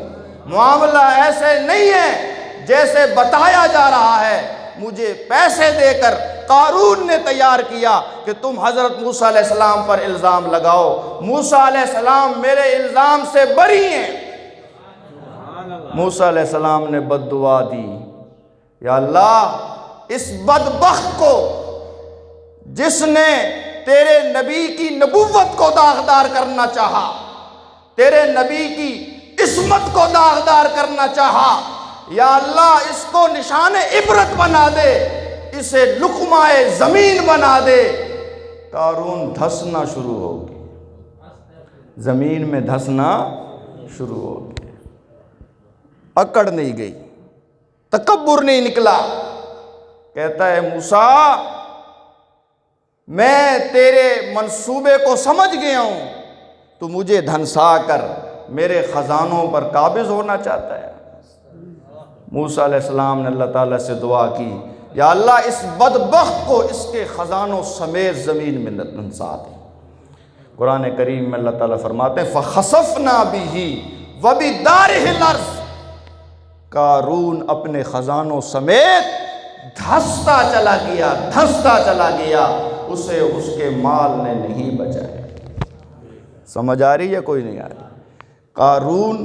S1: معاملہ ایسے نہیں ہے جیسے بتایا جا رہا ہے۔ مجھے پیسے دے کر قارون نے تیار کیا کہ تم حضرت موسیٰ علیہ السلام پر الزام لگاؤ۔ موسیٰ علیہ السلام میرے الزام سے بری ہیں۔ موسیٰ علیہ السلام نے بد دعا دی، یا اللہ اس بدبخت کو جس نے تیرے نبی کی نبوت کو داغدار کرنا چاہا، تیرے نبی کی عصمت کو داغدار کرنا چاہا، یا اللہ اس کو نشان عبرت بنا دے، اسے لقمہ زمین بنا دے۔ قارون دھسنا شروع ہو گیا، زمین میں دھسنا شروع ہو گیا۔ اکڑ نہیں گئی، تکبر نہیں نکلا۔ کہتا ہے موسیٰ میں تیرے منصوبے کو سمجھ گیا ہوں، تو مجھے دھنسا کر میرے خزانوں پر قابض ہونا چاہتا ہے۔ موسیٰ علیہ السلام نے اللہ تعالیٰ سے دعا کی، یا اللہ اس بدبخت کو اس کے خزانوں سمیت زمین میں دھنسا دے۔ قرآن کریم میں اللہ تعالیٰ فرماتے ہیں فَخَسَفْنَا بِهِ وَبِدَارِهِ الْأَرْضِ۔ قارون اپنے خزانوں سمیت دھستا چلا گیا، دھستا چلا گیا، اسے اس کے مال نے نہیں بچایا۔ سمجھ آ رہی ہے کوئی نہیں آ رہی؟ قارون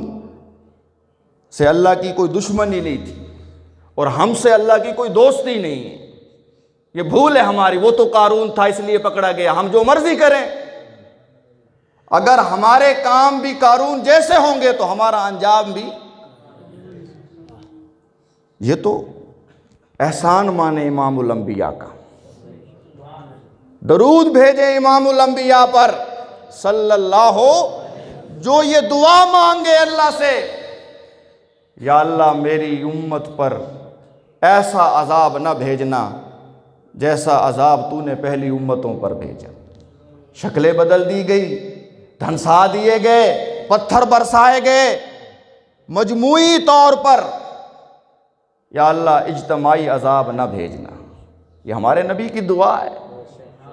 S1: سے اللہ کی کوئی دشمنی نہیں تھی، اور ہم سے اللہ کی کوئی دوستی نہیں ہے۔ یہ بھول ہے ہماری، وہ تو قارون تھا اس لیے پکڑا گیا، ہم جو مرضی کریں۔ اگر ہمارے کام بھی قارون جیسے ہوں گے تو ہمارا انجام بھی۔ یہ تو احسان مانے امام الانبیاء کا، درود بھیجیں امام الانبیاء پر صلی اللہ ہو، جو یہ دعا مانگے اللہ سے، یا اللہ میری امت پر ایسا عذاب نہ بھیجنا جیسا عذاب تو نے پہلی امتوں پر بھیجا۔ شکلیں بدل دی گئی، دھنسا دیے گئے، پتھر برسائے گئے، مجموعی طور پر یا اللہ اجتماعی عذاب نہ بھیجنا۔ یہ ہمارے نبی کی دعا ہے،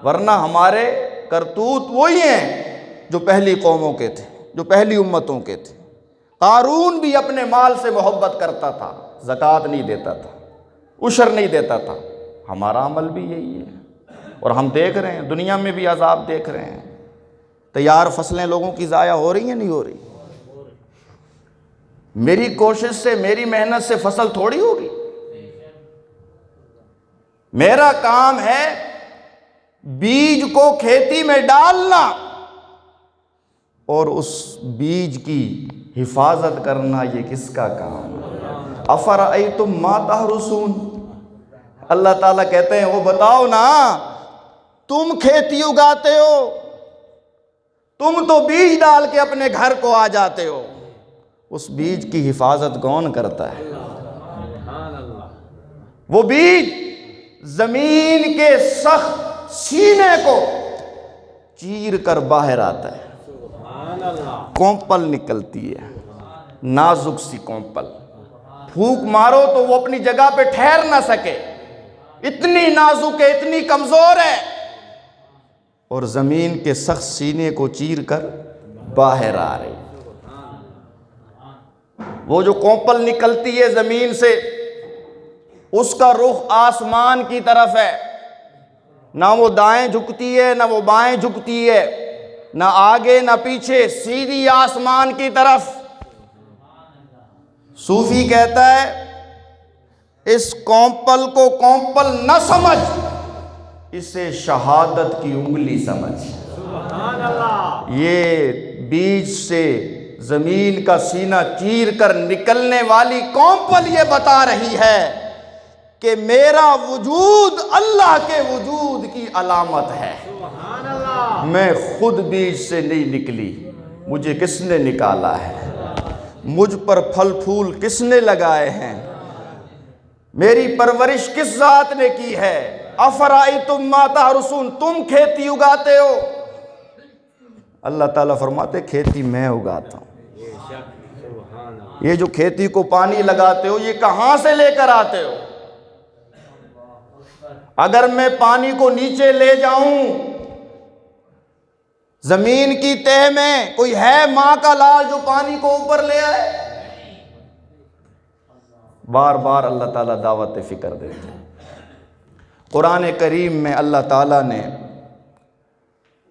S1: ورنہ ہمارے کرتوت وہی ہیں جو پہلی قوموں کے تھے، جو پہلی امتوں کے تھے۔ قارون بھی اپنے مال سے محبت کرتا تھا، زکوٰۃ نہیں دیتا تھا، عشر نہیں دیتا تھا۔ ہمارا عمل بھی یہی ہے، اور ہم دیکھ رہے ہیں، دنیا میں بھی عذاب دیکھ رہے ہیں۔ تیار فصلیں لوگوں کی ضائع ہو رہی ہیں نہیں ہو رہی؟ میری کوشش سے، میری محنت سے فصل تھوڑی ہوگی۔ میرا کام ہے بیج کو کھیتی میں ڈالنا اور اس بیج کی حفاظت کرنا، یہ کس کا کام ہے؟ افرأیتم ما تحرثون، اللہ تعالیٰ کہتے ہیں وہ بتاؤ نا، تم کھیتی اگاتے ہو، تم تو بیج ڈال کے اپنے گھر کو آ جاتے ہو، اس بیج کی حفاظت کون کرتا ہے؟ وہ بیج زمین کے سخت سینے کو چیر کر باہر آتا ہے، کونپل نکلتی ہے، نازک سی کونپل، پھونک مارو تو وہ اپنی جگہ پہ ٹھہر نہ سکے، اتنی نازک ہے، اتنی کمزور ہے، اور زمین کے سخت سینے کو چیر کر باہر آ رہی۔ وہ جو کونپل نکلتی ہے زمین سے، اس کا رخ آسمان کی طرف ہے، نہ وہ دائیں جھکتی ہے نہ وہ بائیں جھکتی ہے، نہ آگے نہ پیچھے، سیدھی آسمان کی طرف۔ صوفی کہتا ہے اس کونپل کو کونپل نہ سمجھ، اسے شہادت کی انگلی سمجھ۔ یہ بیج سے زمین کا سینہ چیر کر نکلنے والی کونپل یہ بتا رہی ہے کہ میرا وجود اللہ کے وجود کی علامت ہے۔ میں خود بیج سے نہیں نکلی، مجھے کس نے نکالا ہے، مجھ پر پھل پھول کس نے لگائے ہیں، میری پرورش کس ذات نے کی ہے۔ افرأیتم ما تحرثون، تم کھیتی اگاتے ہو، اللہ تعالیٰ فرماتے کھیتی میں اگاتا ہوں۔ یہ جو کھیتی کو پانی لگاتے ہو یہ کہاں سے لے کر آتے ہو؟ اگر میں پانی کو نیچے لے جاؤں، زمین کی تہ میں کوئی ہے ماں کا لال جو پانی کو اوپر لے آئے؟ بار بار اللہ تعالیٰ دعوت فکر دیتے ہیں۔ قرآن کریم میں اللہ تعالیٰ نے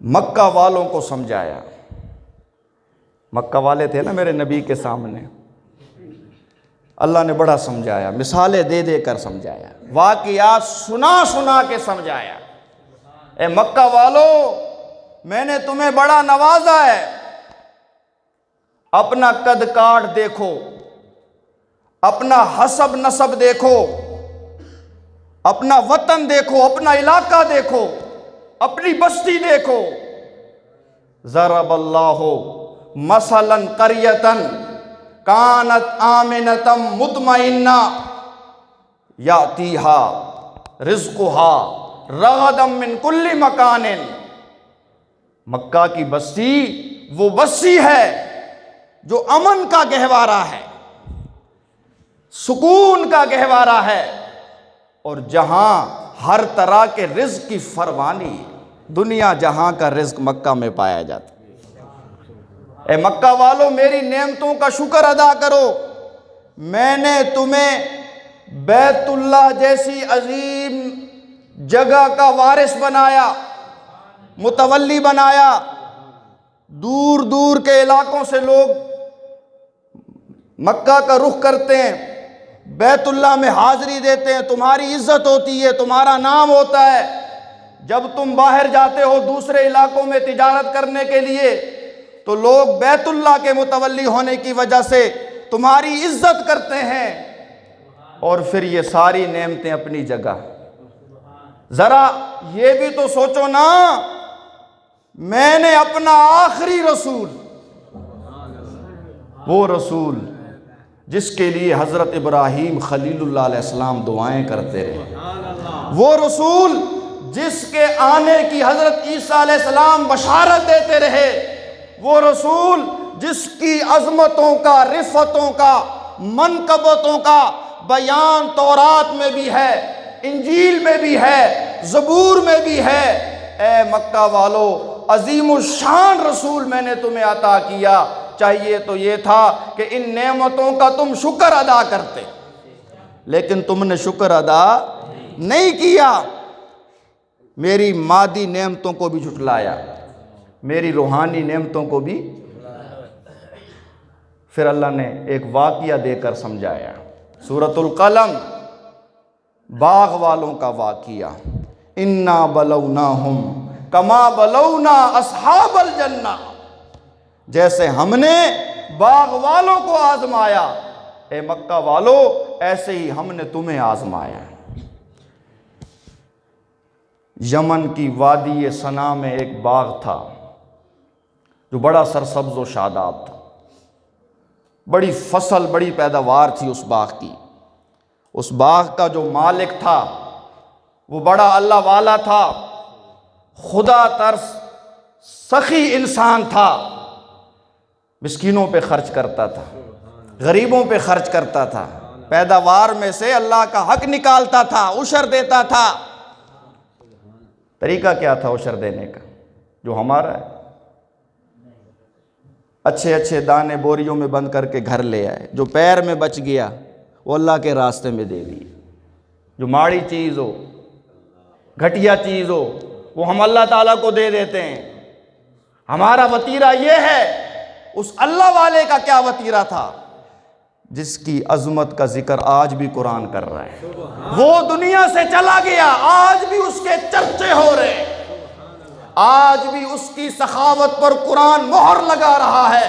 S1: مکہ والوں کو سمجھایا۔ مکہ والے تھے نا میرے نبی کے سامنے، اللہ نے بڑا سمجھایا، مثالیں دے دے کر سمجھایا، واقعات سنا سنا کے سمجھایا۔ اے مکہ والو، میں نے تمہیں بڑا نوازا ہے، اپنا قد کاٹ دیکھو، اپنا حسب نسب دیکھو، اپنا وطن دیکھو، اپنا علاقہ دیکھو، اپنی بستی دیکھو۔ ضرب اللہ مثلا قریۃ کانت آمنۃ مطمئنہ یأتیہا رزقہا رغدا من کل مکان۔ مکہ کی بستی وہ بستی ہے جو امن کا گہوارہ ہے، سکون کا گہوارہ ہے، اور جہاں ہر طرح کے رزق کی فراوانی، دنیا جہاں کا رزق مکہ میں پایا جاتا۔ اے مکہ والو، میری نعمتوں کا شکر ادا کرو، میں نے تمہیں بیت اللہ جیسی عظیم جگہ کا وارث بنایا، متولی بنایا۔ دور دور کے علاقوں سے لوگ مکہ کا رخ کرتے ہیں، بیت اللہ میں حاضری دیتے ہیں، تمہاری عزت ہوتی ہے، تمہارا نام ہوتا ہے۔ جب تم باہر جاتے ہو دوسرے علاقوں میں تجارت کرنے کے لیے تو لوگ بیت اللہ کے متولی ہونے کی وجہ سے تمہاری عزت کرتے ہیں، اور پھر یہ ساری نعمتیں اپنی جگہ۔ ذرا یہ بھی تو سوچو نا، میں نے اپنا آخری رسول، وہ رسول جس کے لیے حضرت ابراہیم خلیل اللہ علیہ السلام دعائیں کرتے رہے، وہ رسول جس کے آنے کی حضرت عیسیٰ علیہ السلام بشارت دیتے رہے، وہ رسول جس کی عظمتوں کا، رفتوں کا، منقبتوں کا بیان تورات میں بھی ہے، انجیل میں بھی ہے، زبور میں بھی ہے۔ اے مکہ والو، عظیم الشان رسول میں نے تمہیں عطا کیا، چاہیے تو یہ تھا کہ ان نعمتوں کا تم شکر ادا کرتے، لیکن تم نے شکر ادا نہیں کیا۔ میری مادی نعمتوں کو بھی جھٹلایا، میری روحانی نعمتوں کو بھی۔ پھر اللہ نے ایک واقعہ دے کر سمجھایا، سورۃ القلم، باغ والوں کا واقعہ۔ اِنَّا بَلَوْنَاهُمْ كَمَا بَلَوْنَا أَصْحَابَ الْجَنَّةِ، جیسے ہم نے باغ والوں کو آزمایا، اے مکہ والو ایسے ہی ہم نے تمہیں آزمایا۔ یمن کی وادی سنا میں ایک باغ تھا جو بڑا سرسبز و شاداب تھا، بڑی فصل، بڑی پیداوار تھی اس باغ کی۔ اس باغ کا جو مالک تھا وہ بڑا اللہ والا تھا، خدا ترس سخی انسان تھا، مسکینوں پہ خرچ کرتا تھا، غریبوں پہ خرچ کرتا تھا، پیداوار میں سے اللہ کا حق نکالتا تھا، عشر دیتا تھا۔ طریقہ کیا تھا عشر دینے کا؟ جو ہمارا ہے، اچھے اچھے دانے بوریوں میں بند کر کے گھر لے آئے، جو پیر میں بچ گیا وہ اللہ کے راستے میں دے دیے۔ جو ماڑی چیز ہو، گھٹیا چیز ہو، وہ ہم اللہ تعالیٰ کو دے دیتے ہیں۔ ہمارا وتیرہ یہ ہے، اس اللہ والے کا کیا وتیرہ تھا جس کی عظمت کا ذکر آج بھی قرآن کر رہا ہے۔ وہ دنیا سے چلا گیا، آج بھی اس کے چرچے ہو رہے ہیں، آج بھی اس کی سخاوت پر قرآن مہر لگا رہا ہے۔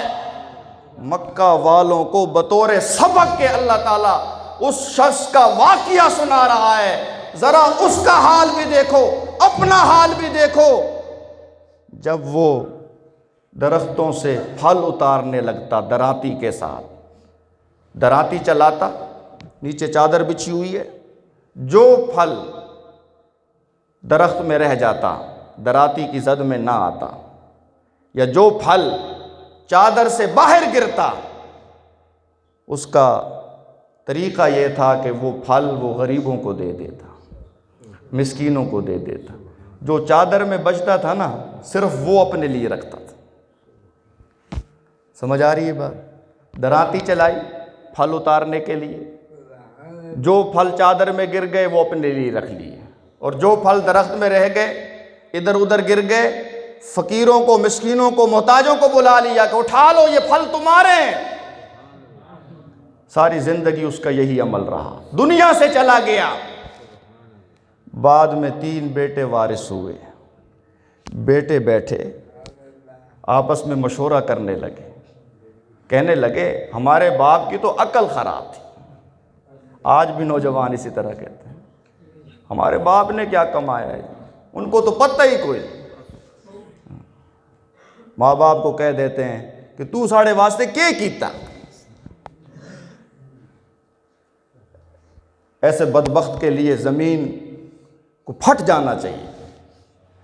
S1: مکہ والوں کو بطور سبق کے اللہ تعالیٰ اس شخص کا واقعہ سنا رہا ہے۔ ذرا اس کا حال بھی دیکھو، اپنا حال بھی دیکھو۔ جب وہ درختوں سے پھل اتارنے لگتا دراتی کے ساتھ، دراتی چلاتا، نیچے چادر بچھی ہوئی ہے، جو پھل درخت میں رہ جاتا دراتی کی زد میں نہ آتا، یا جو پھل چادر سے باہر گرتا، اس کا طریقہ یہ تھا کہ وہ پھل وہ غریبوں کو دے دیتا، مسکینوں کو دے دیتا۔ جو چادر میں بچتا تھا نا، صرف وہ اپنے لیے رکھتا تھا۔ سمجھ آ رہی ہے بات؟ دراتی چلائی پھل اتارنے کے لیے، جو پھل چادر میں گر گئے وہ اپنے لیے رکھ لیے، اور جو پھل درخت میں رہ گئے، ادھر ادھر گر گئے، فقیروں کو، مسکینوں کو، محتاجوں کو بلا لیا کہ اٹھا لو، یہ پھل تمہارے ہیں۔ ساری زندگی اس کا یہی عمل رہا، دنیا سے چلا گیا۔ بعد میں 3 بیٹے وارث ہوئے۔ بیٹے بیٹھے آپس میں مشورہ کرنے لگے، کہنے لگے ہمارے باپ کی تو عقل خراب تھی۔ آج بھی نوجوان اسی طرح کہتے ہیں، ہمارے باپ نے کیا کمایا ہے، ان کو تو پتہ ہی کوئی نہیں۔ ماں باپ کو کہہ دیتے ہیں کہ تو ساڑے واسطے کیا کیتا۔ ایسے بدبخت کے لیے زمین کو پھٹ جانا چاہیے،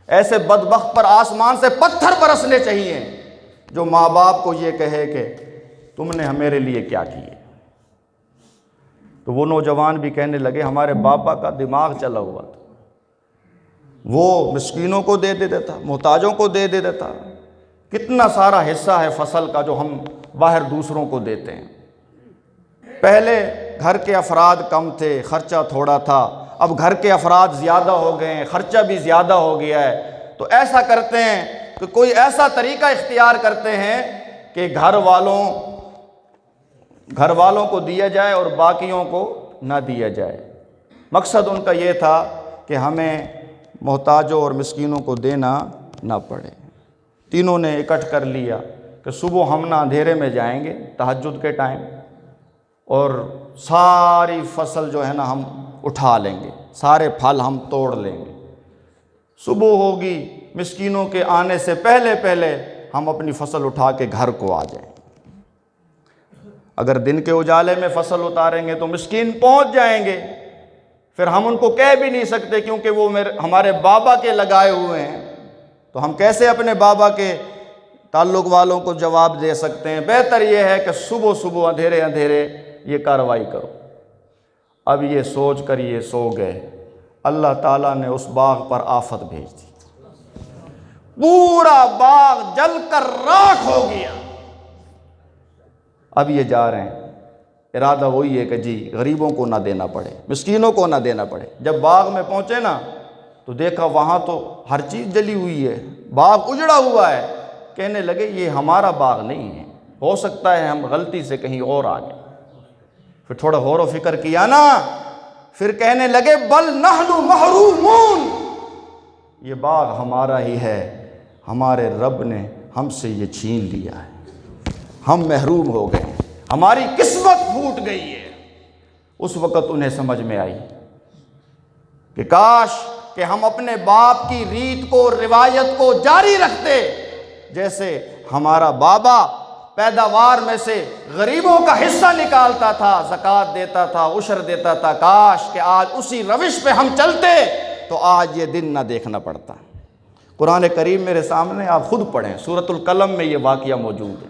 S1: ایسے بدبخت پر آسمان سے پتھر برسنے چاہیے جو ماں باپ کو یہ کہے کہ تم نے میرے لیے کیا کیے۔ تو وہ نوجوان بھی کہنے لگے ہمارے باپا کا دماغ چلا ہوا تھا، وہ مسکینوں کو دے دیتا تھا، محتاجوں کو دے دیتا تھا۔ کتنا سارا حصہ ہے فصل کا جو ہم باہر دوسروں کو دیتے ہیں۔ پہلے گھر کے افراد کم تھے، خرچہ تھوڑا تھا، اب گھر کے افراد زیادہ ہو گئے ہیں، خرچہ بھی زیادہ ہو گیا ہے، تو ایسا کرتے ہیں کہ کوئی ایسا طریقہ اختیار کرتے ہیں کہ گھر والوں کو دیا جائے اور باقیوں کو نہ دیا جائے۔ مقصد ان کا یہ تھا کہ ہمیں محتاجوں اور مسکینوں کو دینا نہ پڑے۔ تینوں نے اکٹھ کر لیا کہ صبح ہم نہ اندھیرے میں جائیں گے تہجد کے ٹائم، اور ساری فصل جو ہے نا ہم اٹھا لیں گے، سارے پھل ہم توڑ لیں گے۔ صبح ہوگی، مسکینوں کے آنے سے پہلے پہلے ہم اپنی فصل اٹھا کے گھر کو آ جائیں۔ اگر دن کے اجالے میں فصل اتاریں گے تو مسکین پہنچ جائیں گے، پھر ہم ان کو کہہ بھی نہیں سکتے کیونکہ وہ ہمارے بابا کے لگائے ہوئے ہیں، تو ہم کیسے اپنے بابا کے تعلق والوں کو جواب دے سکتے ہیں؟ بہتر یہ ہے کہ صبح صبح اندھیرے اندھیرے یہ کارروائی کرو۔ اب یہ سوچ کر یہ سو گئے، اللہ تعالیٰ نے اس باغ پر آفت بھیج دی، پورا باغ جل کر راکھ ہو گیا۔ اب یہ جا رہے ہیں، ارادہ وہی ہے کہ جی غریبوں کو نہ دینا پڑے، مسکینوں کو نہ دینا پڑے۔ جب باغ میں پہنچے نا تو دیکھا وہاں تو ہر چیز جلی ہوئی ہے، باغ اجڑا ہوا ہے۔ کہنے لگے یہ ہمارا باغ نہیں ہے، ہو سکتا ہے ہم غلطی سے کہیں اور آ گئے۔ پھر تھوڑا غور و فکر کیا نا، پھر کہنے لگے بل نحن محرومون، یہ باغ ہمارا ہی ہے، ہمارے رب نے ہم سے یہ چھین لیا ہے، ہم محروم ہو گئے، ہماری قسمت پھوٹ گئی ہے۔ اس وقت انہیں سمجھ میں آئی کہ کاش کہ ہم اپنے باپ کی ریت کو، روایت کو جاری رکھتے، جیسے ہمارا بابا پیداوار میں سے غریبوں کا حصہ نکالتا تھا، زکوٰۃ دیتا تھا، عشر دیتا تھا۔ کاش کہ آج اسی روش پہ ہم چلتے تو آج یہ دن نہ دیکھنا پڑتا۔ قرآن کریم میرے سامنے، آپ خود پڑھیں، سورۃ القلم میں یہ واقعہ موجود ہے۔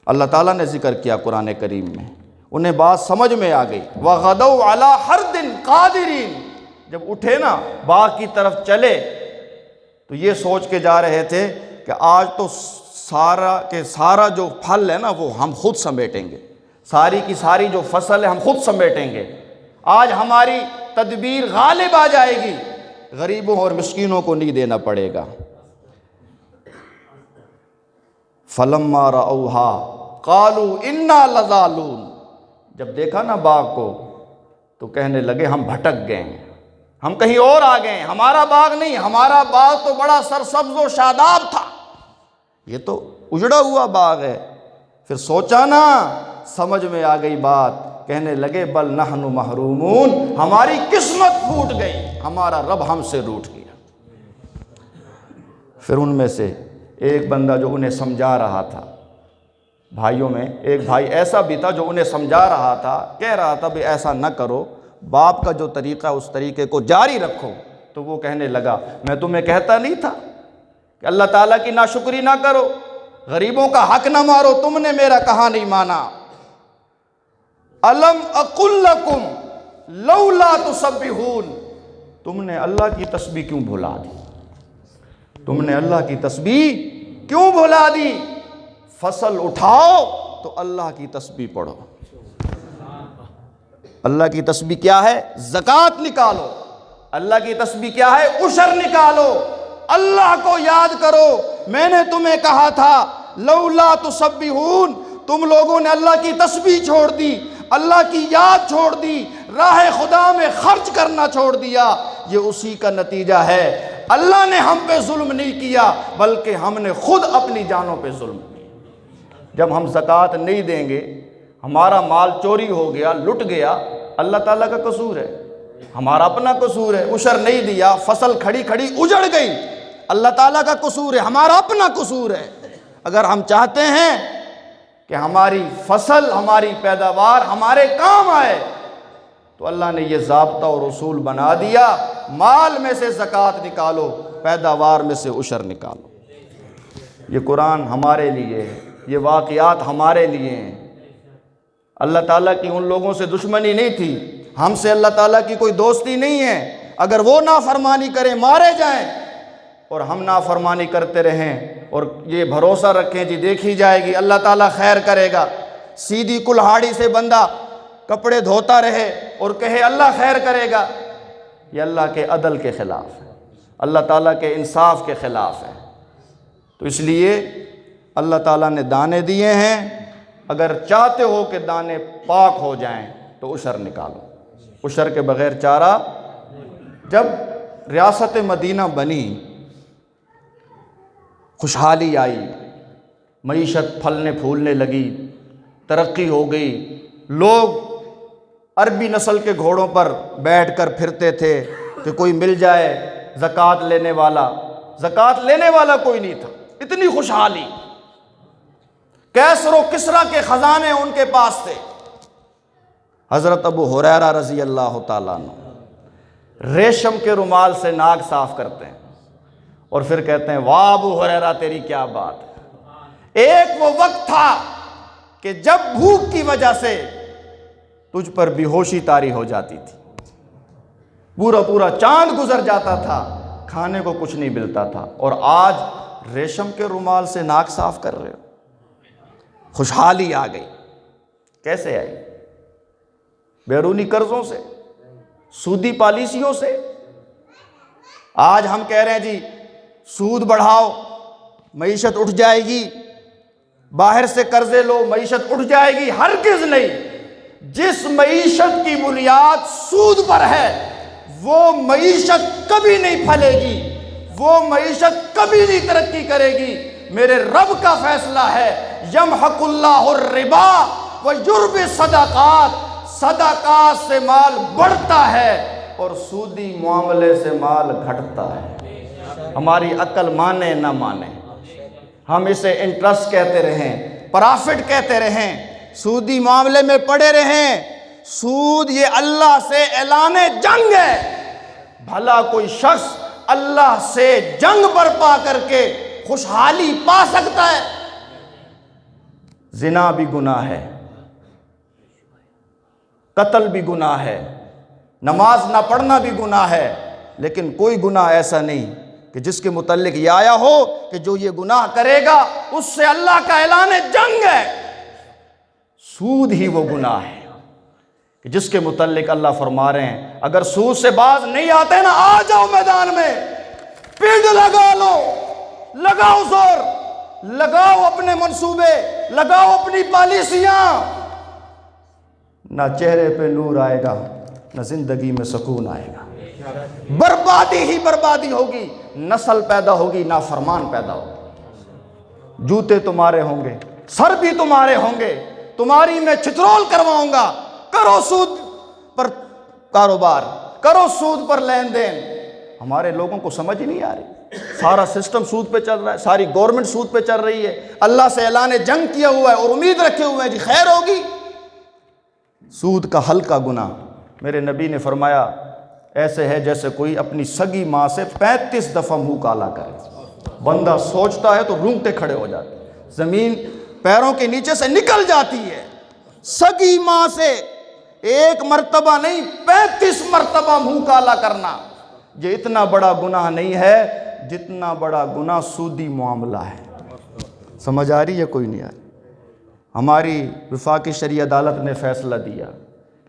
S1: اللہ تعالیٰ نے ذکر کیا قرآن کریم میں، انہیں بات سمجھ میں آ گئی۔ وَغَدَوْا عَلَىٰ حَرْدٍ قَادِرِينَ، جب اٹھے نا باغ کی طرف چلے تو یہ سوچ کے جا رہے تھے کہ آج تو سارا جو پھل ہے نا وہ ہم خود سمیٹیں گے، ساری کی ساری جو فصل ہے ہم خود سمیٹیں گے، آج ہماری تدبیر غالب آ جائے گی، غریبوں اور مسکینوں کو نہیں دینا پڑے گا۔ فَلَمَّا رَأَوْهَا قَالُوا إِنَّا لَضَالُونَ، جب دیکھا نا باغ کو تو کہنے لگے ہم بھٹک گئے ہیں، ہم کہیں اور آ گئے ہیں، ہمارا باغ نہیں، ہمارا باغ تو بڑا سرسبز و شاداب تھا، یہ تو اجڑا ہوا باغ ہے۔ پھر سوچا نا، سمجھ میں آ گئی بات، کہنے لگے بل نحن محرومون، ہماری قسمت پھوٹ گئی، ہمارا رب ہم سے روٹھ گیا۔ پھر ان میں سے ایک بندہ جو انہیں سمجھا رہا تھا، بھائیوں میں ایک بھائی ایسا بھی تھا جو انہیں سمجھا رہا تھا، کہہ رہا تھا بھی ایسا نہ کرو، باپ کا جو طریقہ اس طریقے کو جاری رکھو، تو وہ کہنے لگا میں تمہیں کہتا نہیں تھا کہ اللہ تعالیٰ کی ناشکری نہ کرو، غریبوں کا حق نہ مارو، تم نے میرا کہا نہیں مانا۔ الم اقل لکم لولا تسبحون، تم نے اللہ کی تسبیح کیوں بھلا دی، تم نے اللہ کی تسبیح کیوں بھلا دی؟ فصل اٹھاؤ تو اللہ کی تسبیح پڑھو۔ اللہ کی تسبیح کیا ہے؟ زکوٰۃ نکالو۔ اللہ کی تسبیح کیا ہے؟ عشر نکالو۔ اللہ کو یاد کرو۔ میں نے تمہیں کہا تھا لولا تسبحون، تم لوگوں نے اللہ کی تسبیح چھوڑ دی، اللہ کی یاد چھوڑ دی، راہ خدا میں خرچ کرنا چھوڑ دیا۔ یہ اسی کا نتیجہ ہے۔ اللہ نے ہم پہ ظلم نہیں کیا بلکہ ہم نے خود اپنی جانوں پہ ظلم کیا۔ جب ہم زکوٰۃ نہیں دیں گے، ہمارا مال چوری ہو گیا، لٹ گیا، اللہ تعالیٰ کا قصور ہے، ہمارا اپنا قصور ہے۔ عشر نہیں دیا، فصل کھڑی کھڑی اجڑ گئی، اللہ تعالیٰ کا قصور ہے، ہمارا اپنا قصور ہے۔ اگر ہم چاہتے ہیں کہ ہماری فصل، ہماری پیداوار ہمارے کام آئے تو اللہ نے یہ ضابطہ اور اصول بنا دیا، مال میں سے زکوٰۃ نکالو، پیداوار میں سے عشر نکالو۔ یہ قرآن ہمارے لیے ہے، یہ واقعات ہمارے لیے ہیں۔ اللہ تعالیٰ کی ان لوگوں سے دشمنی نہیں تھی، ہم سے اللہ تعالیٰ کی کوئی دوستی نہیں ہے۔ اگر وہ نافرمانی کریں مارے جائیں اور ہم نافرمانی کرتے رہیں اور یہ بھروسہ رکھیں جی دیکھی جائے گی اللہ تعالیٰ خیر کرے گا، سیدھی کلہاڑی سے بندہ کپڑے دھوتا رہے اور کہے اللہ خیر کرے گا، یہ اللہ کے عدل کے خلاف ہے، اللہ تعالیٰ کے انصاف کے خلاف ہے۔ تو اس لیے اللہ تعالیٰ نے دانے دیے ہیں، اگر چاہتے ہو کہ دانے پاک ہو جائیں تو عشر نکالو، عشر کے بغیر چارہ۔ جب ریاست مدینہ بنی، خوشحالی آئی، معیشت پھلنے پھولنے لگی، ترقی ہو گئی، لوگ عربی نسل کے گھوڑوں پر بیٹھ کر پھرتے تھے کہ کوئی مل جائے زکوٰۃ لینے والا، زکوٰۃ لینے والا کوئی نہیں تھا، اتنی خوشحالی۔ کیسر و کسریٰ کے خزانے ان کے پاس تھے۔ حضرت ابو ہریرہ رضی اللہ تعالیٰ عنہ ریشم کے رومال سے ناک صاف کرتے ہیں اور پھر کہتے ہیں واہ ابو ہریرہ تیری کیا بات ہے۔ ایک وہ وقت تھا کہ جب بھوک کی وجہ سے تجھ پر بے ہوشی طاری ہو جاتی تھی، پورا پورا چاند گزر جاتا تھا، کھانے کو کچھ نہیں ملتا تھا، اور آج ریشم کے رومال سے ناک صاف کر رہے ہو۔ خوشحالی آ گئی۔ کیسے آئی؟ بیرونی قرضوں سے، سودی پالیسیوں سے۔ آج ہم کہہ رہے ہیں جی سود بڑھاؤ معیشت اٹھ جائے گی، باہر سے قرضے لو معیشت اٹھ جائے گی، ہرگز نہیں۔ جس معیشت کی بنیاد سود پر ہے وہ معیشت کبھی نہیں پھلے گی، وہ معیشت کبھی نہیں ترقی کرے گی۔ میرے رب کا فیصلہ ہے یمحق اللہ الربا ویربی الصدقات، صدقات سے مال بڑھتا ہے اور سودی معاملے سے مال گھٹتا ہے۔ ہماری عقل مانے نہ مانے، ہم اسے انٹرسٹ کہتے رہیں، پرافٹ کہتے رہیں، سودی معاملے میں پڑے رہیں۔ سود یہ اللہ سے اعلان جنگ ہے۔ بھلا کوئی شخص اللہ سے جنگ برپا کر کے خوشحالی پا سکتا ہے؟ زنا بھی گناہ ہے، قتل بھی گناہ ہے، نماز نہ پڑھنا بھی گناہ ہے، لیکن کوئی گناہ ایسا نہیں کہ جس کے متعلق یہ آیا ہو کہ جو یہ گناہ کرے گا اس سے اللہ کا اعلان جنگ ہے۔ سود ہی وہ گناہ ہے کہ جس کے متعلق اللہ فرما رہے ہیں اگر سود سے باز نہیں آتے نا، آ جاؤ میدان میں، پیڑ لگا لو، لگاؤ زور، لگاؤ اپنے منصوبے، لگاؤ اپنی پالیسیاں، نہ چہرے پہ نور آئے گا نہ زندگی میں سکون آئے گا، بربادی ہی بربادی ہوگی، نسل پیدا ہوگی، نافرمان پیدا ہوگی، جوتے تمہارے ہوں گے، سر بھی تمہارے ہوں گے، تمہاری میں چترول کرواؤں گا، کرو سود پر کاروبار، کرو سود پر لین دین۔ ہمارے لوگوں کو سمجھ ہی نہیں آ رہی، سارا سسٹم سود پہ چل رہا ہے، ساری گورنمنٹ سود پہ چل رہی ہے، اللہ سے اعلان جنگ کیا ہوا ہے اور امید رکھے ہوئے ہیں جی خیر ہوگی۔ سود کا ہلکا گناہ، میرے نبی نے فرمایا ایسے ہے جیسے کوئی اپنی سگی ماں سے 35 دفعہ منہ کالا کرے۔ بندہ سوچتا ہے تو رونگٹے کھڑے ہو جاتے، زمین پیروں کے نیچے سے نکل جاتی ہے۔ سگی ماں سے ایک مرتبہ نہیں 35 مرتبہ منہ کالا کرنا، یہ اتنا بڑا گناہ نہیں ہے جتنا بڑا گناہ سودی معاملہ ہے۔ سمجھ آ رہی ہے کوئی نہیں آ رہی؟ ہماری وفاقی شرعی عدالت نے فیصلہ دیا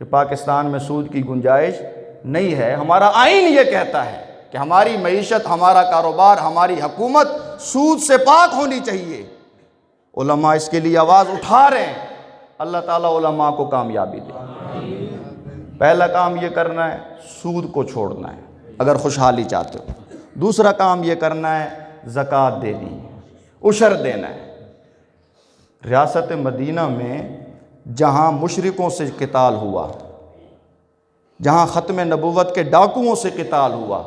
S1: کہ پاکستان میں سود کی گنجائش نہیں ہے۔ ہمارا آئین یہ کہتا ہے کہ ہماری معیشت، ہمارا کاروبار، ہماری حکومت سود سے پاک ہونی چاہیے۔ علماء اس کے لیے آواز اٹھا رہے ہیں، اللہ تعالیٰ علماء کو کامیابی دے۔ پہلا کام یہ کرنا ہے سود کو چھوڑنا ہے اگر خوشحالی چاہتے ہو۔ دوسرا کام یہ کرنا ہے زکوٰۃ دینی ہے، عشر دینا ہے۔ ریاست مدینہ میں جہاں مشرکوں سے قتال ہوا، جہاں ختم نبوت کے ڈاکوؤں سے قتال ہوا،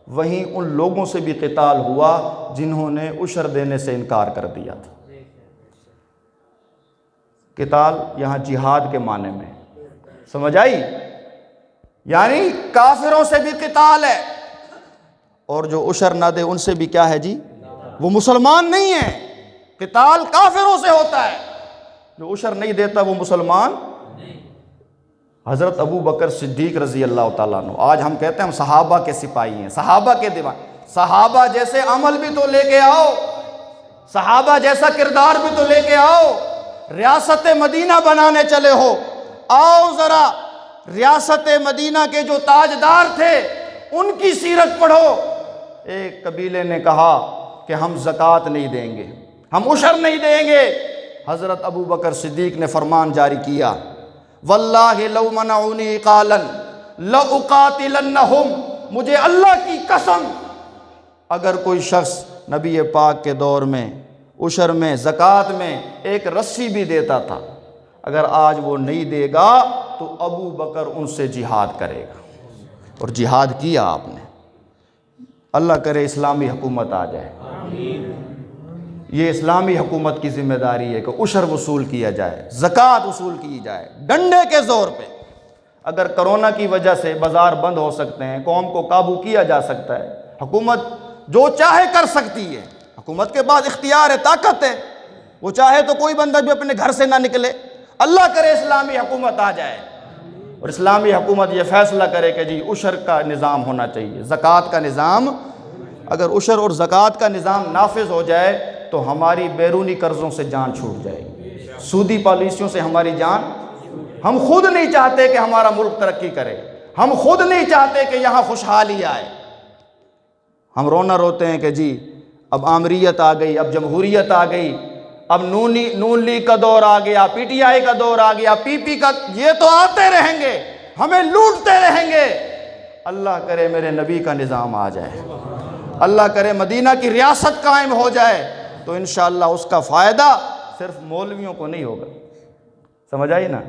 S1: وہیں ان لوگوں سے بھی قتال ہوا جنہوں نے عشر دینے سے انکار کر دیا تھا۔ قتال یہاں جہاد کے معنی میں، سمجھ آئی؟ یعنی کافروں سے بھی قتال ہے، اور جو عشر نہ دے ان سے بھی کیا ہے جی؟ وہ مسلمان نہیں ہے۔ قتال کافروں سے ہوتا ہے، جو عشر نہیں دیتا وہ مسلمان۔ حضرت ابو بکر صدیق رضی اللہ تعالیٰ عنہ، آج ہم کہتے ہیں ہم صحابہ کے سپاہی ہیں، صحابہ کے دیوان، صحابہ جیسے عمل بھی تو لے کے آؤ، صحابہ جیسا کردار بھی تو لے کے آؤ۔ ریاست مدینہ بنانے چلے ہو، آؤ ذرا ریاست مدینہ کے جو تاجدار تھے ان کی سیرت پڑھو۔ ایک قبیلے نے کہا کہ ہم زکوٰۃ نہیں دیں گے، ہم عشر نہیں دیں گے۔ حضرت ابو بکر صدیق نے فرمان جاری کیا، واللہ لو منعونی قالا لأقاتلنہم، مجھے اللہ کی قسم اگر کوئی شخص نبی پاک کے دور میں عشر میں، زکوٰۃ میں ایک رسی بھی دیتا تھا، اگر آج وہ نہیں دے گا تو ابو بکر ان سے جہاد کرے گا۔ اور جہاد کیا آپ نے۔ اللہ کرے اسلامی حکومت آ جائے۔ یہ اسلامی حکومت کی ذمہ داری ہے کہ عشر وصول کیا جائے، زکوٰۃ وصول کی جائے ڈنڈے کے زور پہ۔ اگر کرونا کی وجہ سے بازار بند ہو سکتے ہیں، قوم کو قابو کیا جا سکتا ہے، حکومت جو چاہے کر سکتی ہے، حکومت کے بعد اختیار ہے، طاقت ہے، وہ چاہے تو کوئی بندہ بھی اپنے گھر سے نہ نکلے۔ اللہ کرے اسلامی حکومت آ جائے اور اسلامی حکومت یہ فیصلہ کرے کہ جی عشر کا نظام ہونا چاہیے، زکوٰۃ کا نظام۔ اگر عشر اور زکوٰۃ کا نظام نافذ ہو جائے تو ہماری بیرونی قرضوں سے جان چھوٹ جائے گی، سودی پالیسیوں سے ہماری جان۔ ہم خود نہیں چاہتے کہ ہمارا ملک ترقی کرے، ہم خود نہیں چاہتے کہ یہاں خوشحالی آئے۔ ہم رونا روتے ہیں کہ جی اب آمریت آ گئی، اب جمہوریت آ گئی، اب نون لیگ کا دور آ گیا، پی ٹی آئی کا دور آ گیا، پی پی کا، یہ تو آتے رہیں گے، ہمیں لوٹتے رہیں گے۔ اللہ کرے میرے نبی کا نظام آ جائے، اللہ کرے مدینہ کی ریاست قائم ہو جائے تو انشاءاللہ اس کا فائدہ صرف مولویوں کو نہیں ہوگا، سمجھ آئی نا؟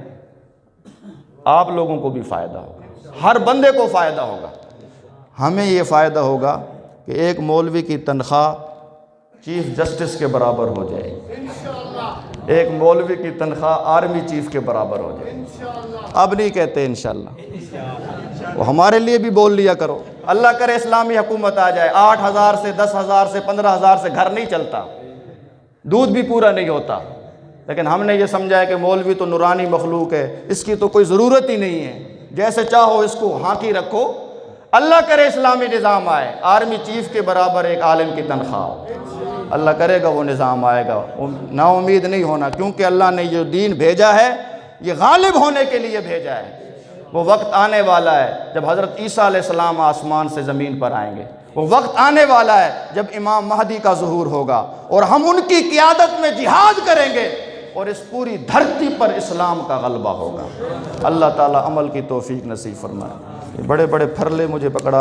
S1: آپ لوگوں کو بھی فائدہ ہوگا، ہر بندے کو فائدہ ہوگا۔ ہمیں یہ فائدہ ہوگا کہ ایک مولوی کی تنخواہ چیف جسٹس کے برابر ہو جائے گی، ایک مولوی کی تنخواہ آرمی چیف کے برابر ہو جائے گی۔ اب نہیں کہتے انشاءاللہ، وہ ہمارے لیے بھی بول لیا کرو۔ اللہ کرے اسلامی حکومت آ جائے، 8,000 سے 10,000 سے 15,000 سے گھر نہیں چلتا، دودھ بھی پورا نہیں ہوتا، لیکن ہم نے یہ سمجھا ہے کہ مولوی تو نورانی مخلوق ہے، اس کی تو کوئی ضرورت ہی نہیں ہے، جیسے چاہو اس کو ہانکی رکھو۔ اللہ کرے اسلامی نظام آئے، آرمی چیف کے برابر ایک عالم کی تنخواہ ہو، اللہ کرے گا وہ نظام آئے گا، نا امید نہیں ہونا، کیونکہ اللہ نے جو دین بھیجا ہے یہ غالب ہونے کے لیے بھیجا ہے۔ وہ وقت آنے والا ہے جب حضرت عیسیٰ علیہ السلام آسمان سے زمین پر آئیں گے، وہ وقت آنے والا ہے جب امام مہدی کا ظہور ہوگا اور ہم ان کی قیادت میں جہاد کریں گے اور اس پوری دھرتی پر اسلام کا غلبہ ہوگا۔ اللہ تعالیٰ عمل کی توفیق نصیب فرمائے۔ بڑے بڑے پھرلے مجھے پکڑا